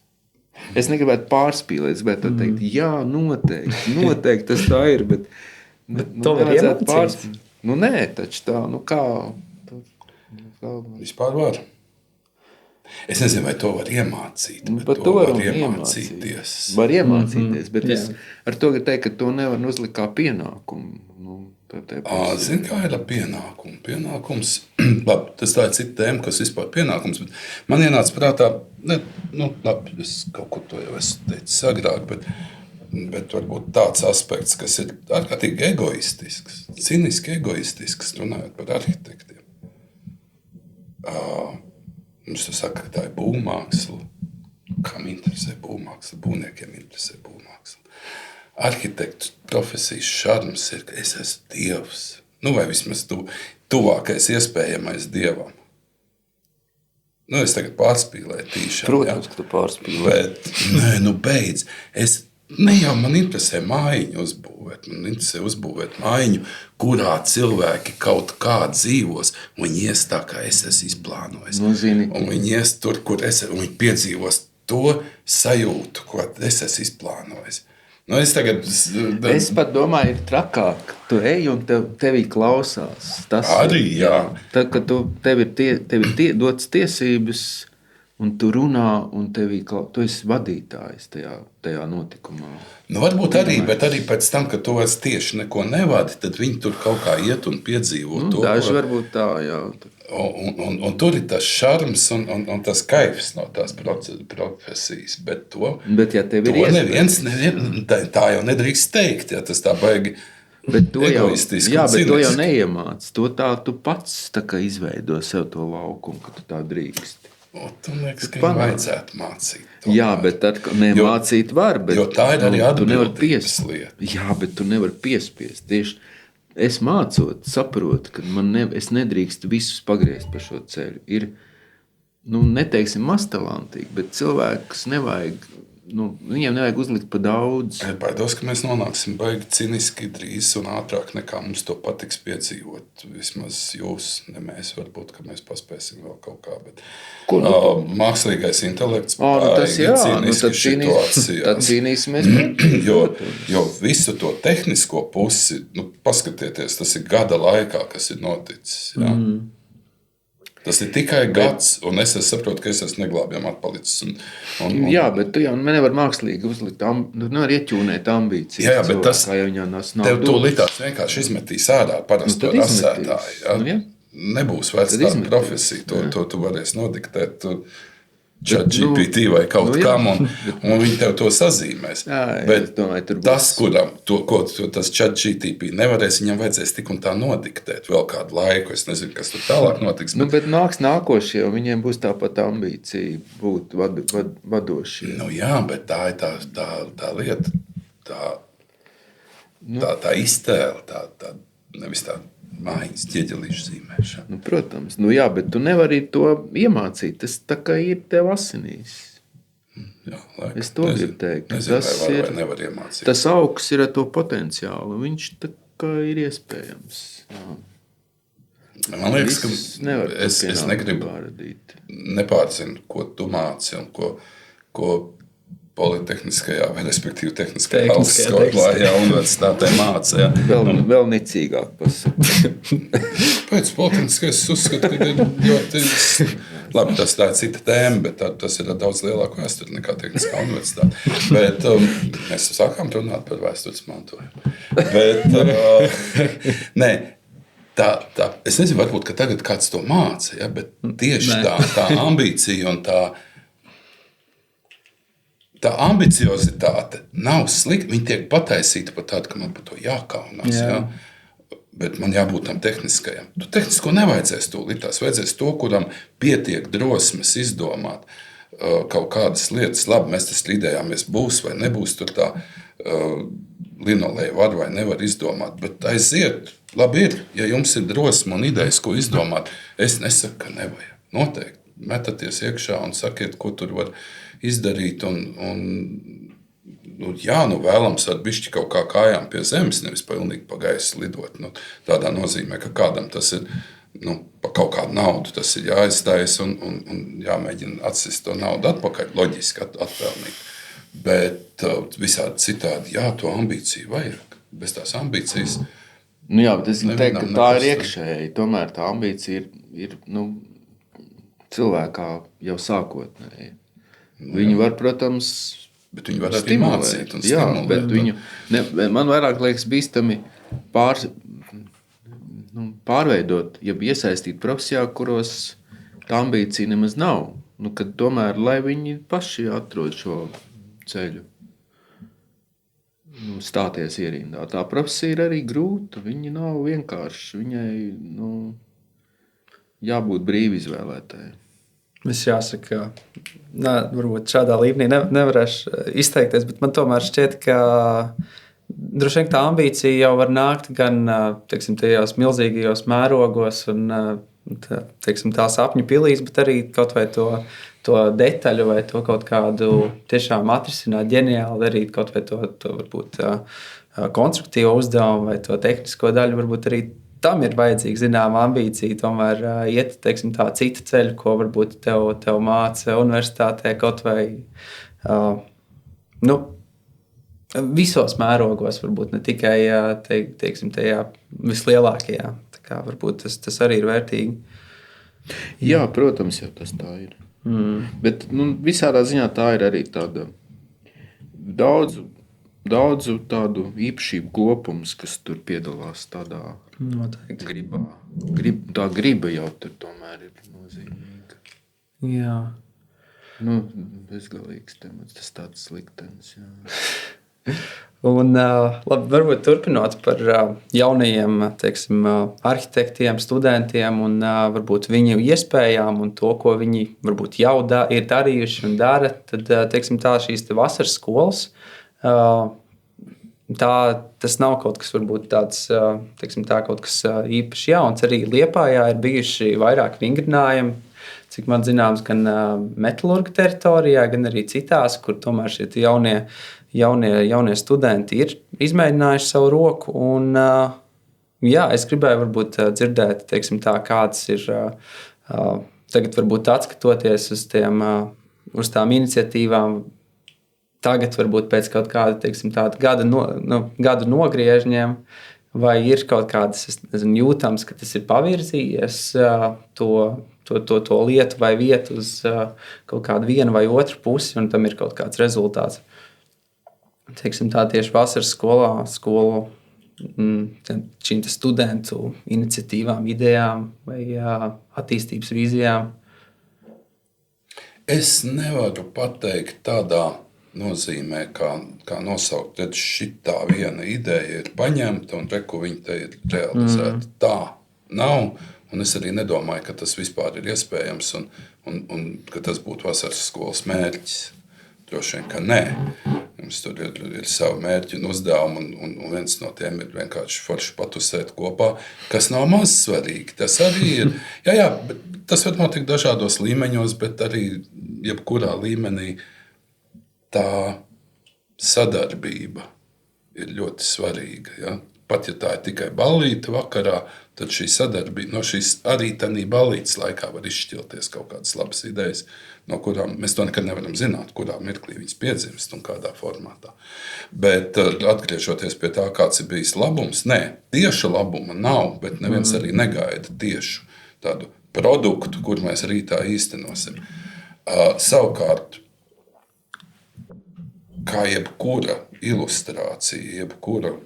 Speaker 2: Es negribētu pārspīlēt, es gribētu teikt, jā, noteikti tas tā ir, bet
Speaker 3: to var iemācīt.
Speaker 2: Nē, taču tā, kā?
Speaker 1: Vispār var. Es nezinu, vai to var iemācīt, bet
Speaker 2: to
Speaker 1: var iemācīties.
Speaker 2: Var iemācīties, bet es ar to gribu teikt, ka to nevar uzlikt kā pienākumu.
Speaker 1: Zini, kā ir ar pienākumu? Pienākums, labi, tas tā ir cita tēma, kas vispār pienākums, bet man ienāca prātā, labi, es kaut ko to jau esmu teicis agrāk, bet varbūt tāds aspekts, kas ir ārkārtīgi egoistisks, ciniski egoistisks, runājot par arhitektiem. Viņš saka, ka tā ir būvmāksla. Kam interesē būvmāksla? Būvniekiem interesē būvmāksla. Arhitektu profesijas šarms ir, ka es esmu dievs. Vai vismaz tuvākais iespējamais dievam. Es tagad pārspīlēju tīšām.
Speaker 2: Protams, ka tu pārspīlēji.
Speaker 1: Bet, beidz. Ne jau man interesē mājiņu uzbūvēt. Man interesē uzbūvēt mājiņu, kurā cilvēki kaut kā dzīvos. Viņi ies tā, kā es esmu izplānojis. Un viņi ies tur, kur es esmu. Viņi piedzīvos to sajūtu, ko es esmu izplānojis. Es
Speaker 2: pat domāju, ir trakāk, ka tu ej un tevī klausās. Tas
Speaker 1: arī, jā.
Speaker 2: Tad, kad tev ir dotas tiesības, un tu runā, un tu esi vadītājs tajā notikumā.
Speaker 1: Varbūt arī, bet arī pēc tam, kad tu vairs tieši neko nevadi, tad viņi tur kaut kā iet un piedzīvo to.
Speaker 2: Daži varbūt tā, jā.
Speaker 1: Un tur ir tas šarms un tas kaifs no tās profesijas. Bet
Speaker 2: ja tev ir
Speaker 1: neviens tā jau nedrīkst teikt, ja tas tā baigi egoistiski.
Speaker 2: Jā, bet to jau neiemāc. Tu pats tā kā izveido sev to laukumu, ka tu tā drīkst.
Speaker 1: Tu liekas, ka viņam vajadzētu mācīt.
Speaker 2: Jā, bet tad, mācīt var, bet
Speaker 1: jo tā ir arī atbildības lieta.
Speaker 2: Jā, bet tu nevari piespiest. Tieši es mācot, saprotu, ka es nedrīkstu visus pagriezt pa šo ceļu. Ir, neteiksim maztalantīgi, bet cilvēkus nevajag, viņiem nevajag uzlikt pa daudz.
Speaker 1: Es baidos, ka mēs nonāksim baigi ciniski drīz un ātrāk nekā mums to patiks piedzīvot. Vismaz jūs, ne mēs, varbūt, ka mēs paspēsim vēl kaut kā. Bet, mākslīgais intelekts cīniski situācijā.
Speaker 2: Tad cīnīsimies.
Speaker 1: jo visu to tehnisko pusi, paskatieties, tas ir gada laikā, kas ir noticis. Jā. Tas ir tikai gads, un es saprotu, ka es esmu neglābjami atpalicis.
Speaker 2: Jā, bet tu jau nevar mākslīgi uzlikt, nevar ieķūnēt ambīcijas.
Speaker 1: Jā, bet tas
Speaker 2: tev
Speaker 1: tūlītās vienkārši izmetīs ārā parasto rasētāju. Nebūs vairs tāda profesija, to tu varēsi nodiktēt ChatGPT vai kaut kam, un viņi tev to sazīmēs. Bet tas, ko tas ChatGPT nevarēs, viņam vajadzēs tik un tā nodiktēt vēl kādu laiku. Es nezinu, kas tur tālāk notiks.
Speaker 2: Bet nākošie, viņiem būs tāpat ambīcija būt vadošie.
Speaker 1: Jā, bet tā ir tā lieta, tā iztēle, nevis tā mājiņas ķieģelīšu zīmēšana.
Speaker 2: Protams, jā, bet tu nevari to iemācīt. Tas tā kā ir tev asinīs.
Speaker 1: Jā,
Speaker 2: es to gribu teikt.
Speaker 1: Nevar iemācīt.
Speaker 2: Tas augs ir ar to potenciālu. Viņš tā kā ir iespējams. Jā.
Speaker 1: Man liekas, ka es negribu nepārzinu, ko tu māci un ko Politehniskajā, vai respektīvi tehniskajā augstskolā universitātē māca.
Speaker 2: Vēl nicīgāk pasaka.
Speaker 1: Pēc politehniskais es uzskatu, ka ir ļoti... Labi, tas tā ir cita tēma, bet tas ir daudz lielāku vēsturi nekā tehniskā universitāte. Bet mēs sākām runāt par vēstures mantojumu. Bet, nē, es nezinu, varbūt, ka tagad kāds to māca, ja, bet tieši tā ambīcija un tā ambiciozitāte nav slikta. Viņa tiek pataisīta par tādu, ka man par to jākaunās. Jā. Ja? Bet man jābūt tam tehniskajam. Tu tehnisko nevajadzēs tūlīt. Tās vajadzēs to, kuram pietiek drosmes izdomāt kaut kādas lietas. Labi, mēs tas strīdējāmies, būs vai nebūs tur tā linoleja var vai nevar izdomāt. Bet aiziet, labi ir, ja jums ir drosme un idejas, ko izdomāt. Es nesaku, ka nevajag. Noteikti. Metaties iekšā un sakiet, ko tur var izdarīt. Vēlams ar bišķi kaut kā kājām pie zemes, nevis pilnīgi pa gaisu lidot. Tādā nozīmē, ka kādam tas ir pa kaut kādu naudu, tas ir jāizstājas un jāmēģina atsist to naudu atpakaļ, loģiski atpelnīt. Bet visādi citādi, to ambīciju vajag. Bez tās ambīcijas...
Speaker 2: Jā, bet es teiktu, ka tā ir iekšēji. Tomēr tā ambīcija ir cilvēkā jau sākotnēji. Viņi var, protams,
Speaker 1: bet viņi var arī mācīt un stimulēt.
Speaker 2: Man vairāk liekas bīstami pārveidot, ja iesaistīt profesijā, kuros tā ambīcija nemaz nav. Kad tomēr, lai viņi paši atrod šo ceļu, stāties ierindā. Tā profesija ir arī grūta, viņa nav vienkārši. jābūt brīvi izvēlētājai.
Speaker 3: Es jāsaka, varbūt šādā līmenī nevarēšu izteikties, bet man tomēr šķiet, ka droši vien tā ambīcija jau var nākt gan teiksim, tajos milzīgajos mērogos un teiksim, tā sapņu pilīs, bet arī kaut vai to detaļu vai to kaut kādu tiešām atrisināt ģeniāli, darīt kaut vai to varbūt konstruktīvo uzdevumu vai to tehnisko daļu, varbūt arī tam ir vajadzīga zināma ambīcija, tomēr iet teiksim, tā cita ceļa, ko varbūt tev māca universitātē kaut vai visos mērogos, varbūt ne tikai teiksim, tajā vislielākajā. Tā kā varbūt tas arī ir vērtīgi.
Speaker 2: Jā, protams, jau tas tā ir. Bet visādā ziņā tā ir arī tāda daudzu tādu īpašību kopums, kas tur piedalās tādā gribā. Tā griba jau tur tomēr ir nozīmīga.
Speaker 3: Jā.
Speaker 2: Bezgalīgs temats, tas tāds sliktenis, jā.
Speaker 3: Un, labi, varbūt turpinot par jaunajiem teiksim, arhitektiem, studentiem un varbūt viņu iespējām un to, ko viņi varbūt jau ir darījuši un dara, tad teiksim, tā šīs vasaras skolas, tas nav kaut kas varbūt tāds, teiksim, tā kaut kas īpaši jauns. Arī Liepājā ir bijuši vairāk vingrinājumi, cik man zināms, gan metalurga teritorijā, gan arī citās, kur tomēr šie jaunie studenti ir izmēģinājuši savu roku. Un, jā, es gribēju varbūt dzirdēt, teiksim, tā, kādas ir tagad varbūt atskatoties uz tām iniciatīvām, tagad varbūt pēc kaut kāda, teiksim, tāda gada nogriežņiem, vai ir kaut kādas, es nezinu, jūtams, ka tas ir pavirzījies to lietu vai vietu uz kaut kādu vienu vai otru pusi, un tam ir kaut kāds rezultāts. Teiksim, tā tieši vasaras skolu šīm studentu iniciatīvām, idejām vai attīstības vīzijām?
Speaker 1: Es nevaru pateikt tādā nozīmē, kā nosaukt, tad šitā viena ideja ir paņemta un reku viņa te ir realizēta. Tā nav, un es arī nedomāju, ka tas vispār ir iespējams un ka tas būtu vasaras skolas mērķis. Droši vien, ka nē. Mums tur ir savi mērķi un uzdevumi, un viens no tiem ir vienkārši forši patusēt kopā, kas nav maz svarīgi. Tas arī ir, jā, bet tas var notikt dažādos līmeņos, bet arī jebkurā līmenī tā sadarbība ir ļoti svarīga. Ja? Pat ja tā ir tikai ballīte vakarā, tad šī sadarbība, no šīs arī tādā ballītes laikā var izšķilties kaut kādas labas idejas, no kurām mēs to nekad nevaram zināt, kurā mirklī viņas piedzimst un kādā formātā. Bet atgriežoties pie tā, kāds ir bijis labums, tieša labuma nav, bet neviens arī negaida tiešu tādu produktu, kur mēs rītā īstenosim. Savukārt, kā jebkura ilustrācija, jebkura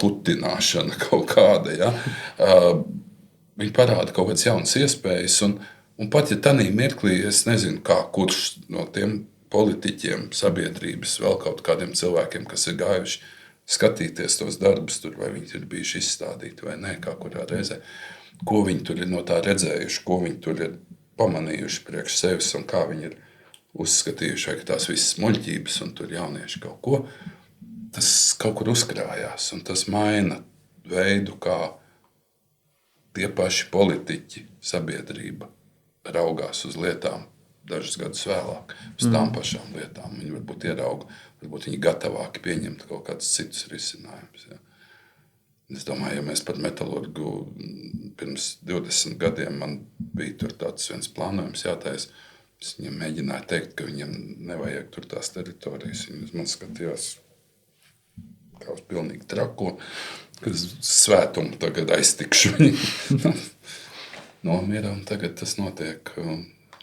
Speaker 1: kutināšana kaut kāda, ja, viņi parāda kaut kādas jaunas iespējas, un pat ja tanī mirklī, es nezinu, kurš no tiem politiķiem, sabiedrības, vēl kaut kādiem cilvēkiem, kas ir gājuši skatīties tos darbus, tur, vai viņi ir bijuši izstādīti vai nē, kā kurā reizē, ko viņi tur ir no tā redzējuši, ko viņi tur ir pamanījuši priekš sevis un kā viņi ir uzskatījuši, vai tās visas muļķības un tur jaunieši kaut ko, tas kaut kur uzkrājās, un tas maina veidu, kā tie paši politiķi, sabiedrība raugās uz lietām dažus gadus vēlāk, uz tām pašām lietām. Viņi varbūt ierauga, varbūt viņi gatavāki pieņemt kaut kādus citus risinājumus. Ja. Es domāju, ja mēs par metalurgu pirms 20 gadiem man bija tur tāds viens plānojums jātais, es viņam mēģināju teikt, ka viņam nevajag tur tās teritorijas. Viņi man skatījās kā uz pilnīgi trako, kad svētumu tagad aiztikšu viņu. Nomierā, un tagad tas notiek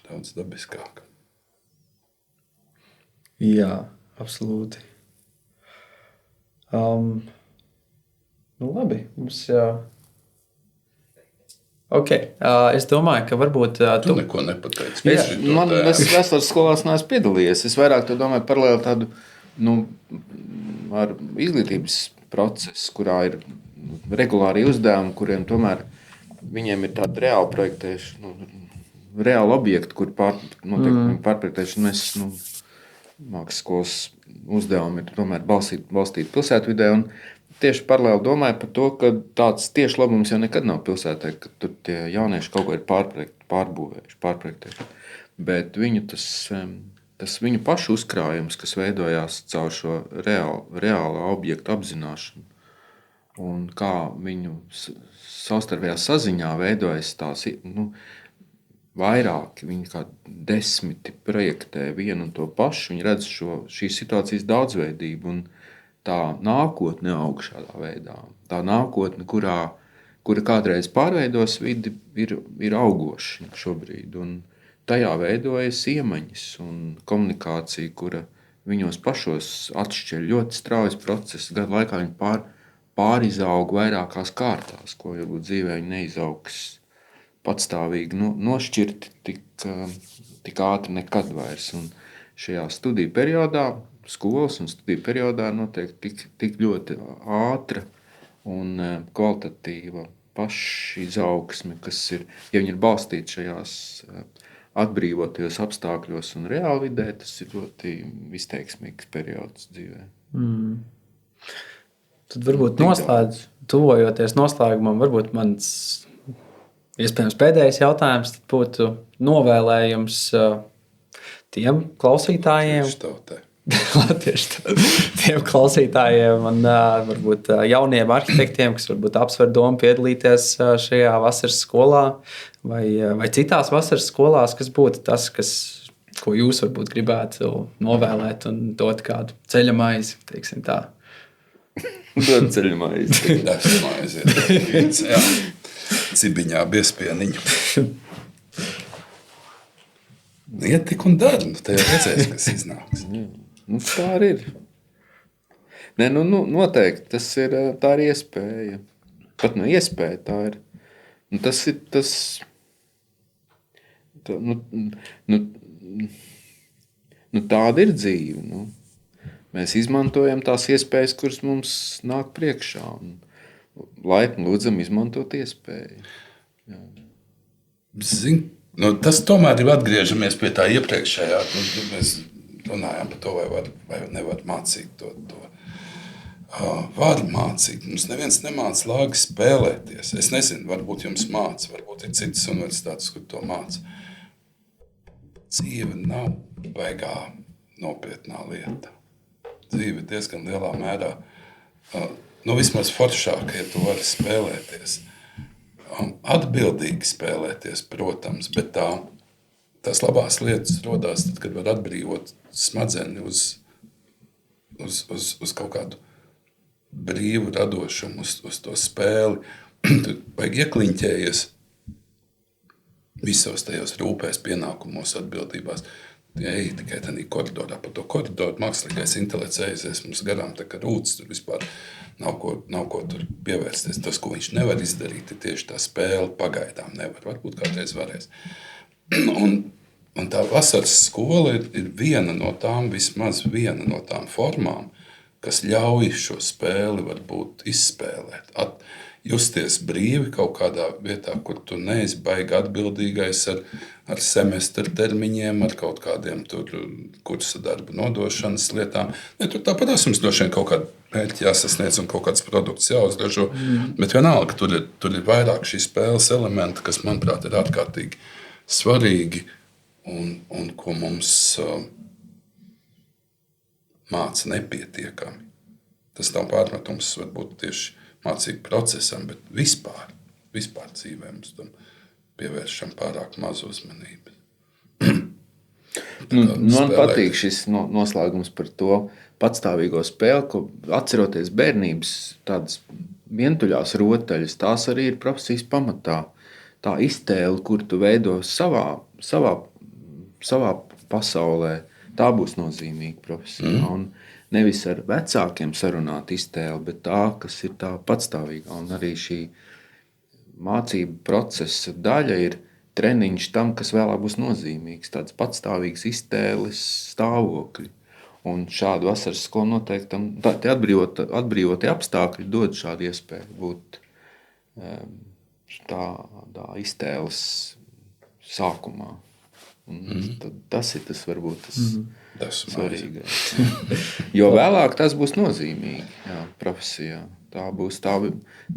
Speaker 1: daudz dabiskāk.
Speaker 3: Jā, absolūti. Labi, mums Okay. Es domāju, ka varbūt
Speaker 1: tu neko nepateici.
Speaker 2: Es vasaras skolās neesmu piedalījies. Es vairāk to domāju paralēli tādu ar izglītības procesu, kurā ir regulāri uzdevumi, kuriem tomēr viņiem ir tāda reāla projektēšana, reāli objekti, kur notiek pārprojektēšana. Mēs, mākslas skolas uzdevumi ir tomēr balstīti pilsētvidē. Tieši paralēli domāju par to, ka tāds tieši labums jau nekad nav pilsētā, ka tur tie jaunieši kaut ko ir pārbūvējuši, pārprojektējuši. Bet tas viņu pašu uzkrājums, kas veidojās caur šo reālo objektu apzināšanu, un kā viņu savstarpējā saziņā veidojas tās vairāki, viņi kā 10 projektē vienu un to pašu, viņi redz šīs situācijas daudzveidību, un tā nākotne aug šādā veidā. Tā nākotne, kura kādreiz pārveidos vidi, ir augoša šobrīd, un tajā veidojas iemaņas un komunikācija, kura viņos pašos atšķir ļoti straujas procesi. Gadu laikā viņi pārizaug vairākās kārtās, ko varbūt dzīvē viņi neizaugs patstāvīgi nošķirti tik ātri nekad vairs. Un šajā studiju periodā, skolas un studiju periodā notiek tik ļoti ātra un kvalitatīva pašizaugsme, kas ir, ja viņi ir balstīti šajās atbrīvotajos apstākļos un reāli vidē, tas ir ļoti izteiksmīgs periods dzīvē.
Speaker 3: Tad varbūt tuvojoties noslēgumam, varbūt mans iespējams pēdējais jautājums būtu novēlējums tiem klausītājiem, tiem klausītājiem un varbūt jauniem arhitektiem, kas varbūt apsver domu piedalīties šajā vasaras skolā vai citās vasaras skolās, kas būtu tas, ko jūs varbūt gribētu novēlēt un dot kādu ceļamaizi, teiksim tā.
Speaker 2: Dod ceļamaizi.
Speaker 1: Jā. Cibiņā biespieniņu. Iet tik un dar, te jau redzēs, kas iznāks.
Speaker 2: Tā arī ir. Noteikti, tā ir iespēja. Pat iespēja tā ir. Tas ir tas... Tāda ir dzīve. Mēs izmantojam tās iespējas, kuras mums nāk priekšā. Laipni lūdzam izmantot iespēju.
Speaker 1: Tas tomēr ir atgriežamies pie tā iepriekšējā. Mēs runājām par to, vai nevar mācīt to. Var mācīt. Mums neviens nemāca lāgi spēlēties. Es nezinu, varbūt jums māca, varbūt ir citas universitātes, kur to māca. Dzīve nav baigā nopietnā lieta. Dzīve diezgan lielā mērā, vismaz foršāk, ja tu vari spēlēties. Atbildīgi spēlēties, protams, bet tās labās lietas rodās tad, kad var atbrīvot smadzeni uz kaut kādu brīvu radošumu, uz to spēli. Tu vajag iekliņķējies visos tajos rūpēs, pienākumos, atbildībās. Ej tikai tādā koridorā. Pa to koridoru mākslīgais intelekts aizies mums garām, tā kā rūts, tur vispār nav ko tur pievērsties. Tas, ko viņš nevar izdarīt, ir tieši tā spēle pagaidām nevar. Varbūt kādreiz varēs. Un tā vasaras skola ir vismaz viena no tām formām, kas ļauj šo spēli varbūt izspēlēt. Justies brīvi kaut kādā vietā, kur tu neesi baigi atbildīgais ar semestra termiņiem, ar kaut kādiem tur kursa darba nodošanas lietām. Tur tāpat mums droši vien kaut kāda mērķi jāsasniedz un kaut kāds produkts jāuzražo, bet vienalga tur ir vairāk šī spēles elementi, kas, manuprāt, ir ārkārtīgi svarīgi un ko mums māca nepietiekami. Tas nav pārmetums varbūt tieši mācību procesam, bet vispār dzīvē mums tam pievēršam pārāk maz uzmanības.
Speaker 2: Man patīk šis noslēgums par to patstāvīgo spēli, ko atceroties bērnības tādas vientuļās rotaļas, tās arī ir profesijas pamatā. Tā iztēle, kur tu veido savā pasaulē, tā būs nozīmīga profesija. Un nevis ar vecākiem sarunāt iztēli, bet tā, kas ir tā patstāvīga. Un arī šī mācību procesa daļa ir treniņš tam, kas vēlāk būs nozīmīgs, tāds patstāvīgs iztēles stāvokļi. Un šādu vasaras skolu noteikti atbrīvotie apstākļi dod šādu iespēju būt tādā iztēles sākumā. Tas ir tas varbūt tas svarīgais. Jo vēlāk tas būs nozīmīgi profesijā. Tā būs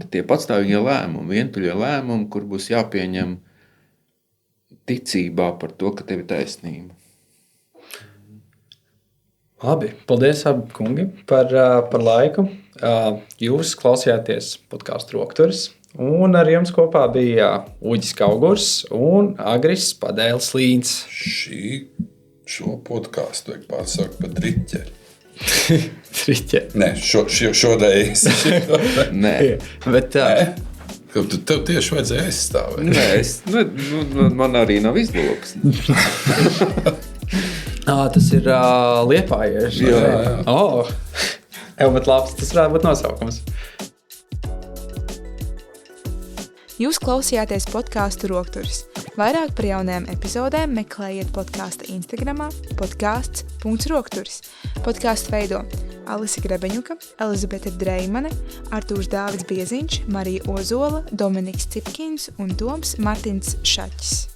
Speaker 2: tie patstāvīgie lēmumi, vientuļie lēmumi, kur būs jāpieņem ticībā par to, ka tev ir taisnība.
Speaker 3: Labi, paldies abi kungi par laiku. Jūs klausījāties podcastu Rokturis. Un ar jums kopā bija Uģis Kaugurs un Agris Padēls Līns.
Speaker 1: Šo podcastu vajag pārsaukt par triķeri.
Speaker 3: Triķeri?
Speaker 1: Nē, šodien.
Speaker 3: Nē. Bet...
Speaker 1: Tev tieši vajadzēja aizstāvēt.
Speaker 2: Nē, man arī nav izlūks.
Speaker 3: Tas ir Liepājieši. Jā. Bet labs, tas varētu būt nosaukums.
Speaker 4: Jūs klausījāties podcastu Rokturis. Vairāk par jaunajām epizodēm meklējiet podkāsta Instagramā podcasts.rokturis. Podkāstu veido Alise Grebeņuka, Elizabete Dreimane, Artūrs Dāvids Bieziņš, Marija Ozola, Dominiks Cipkins un Toms Martins Šaķis.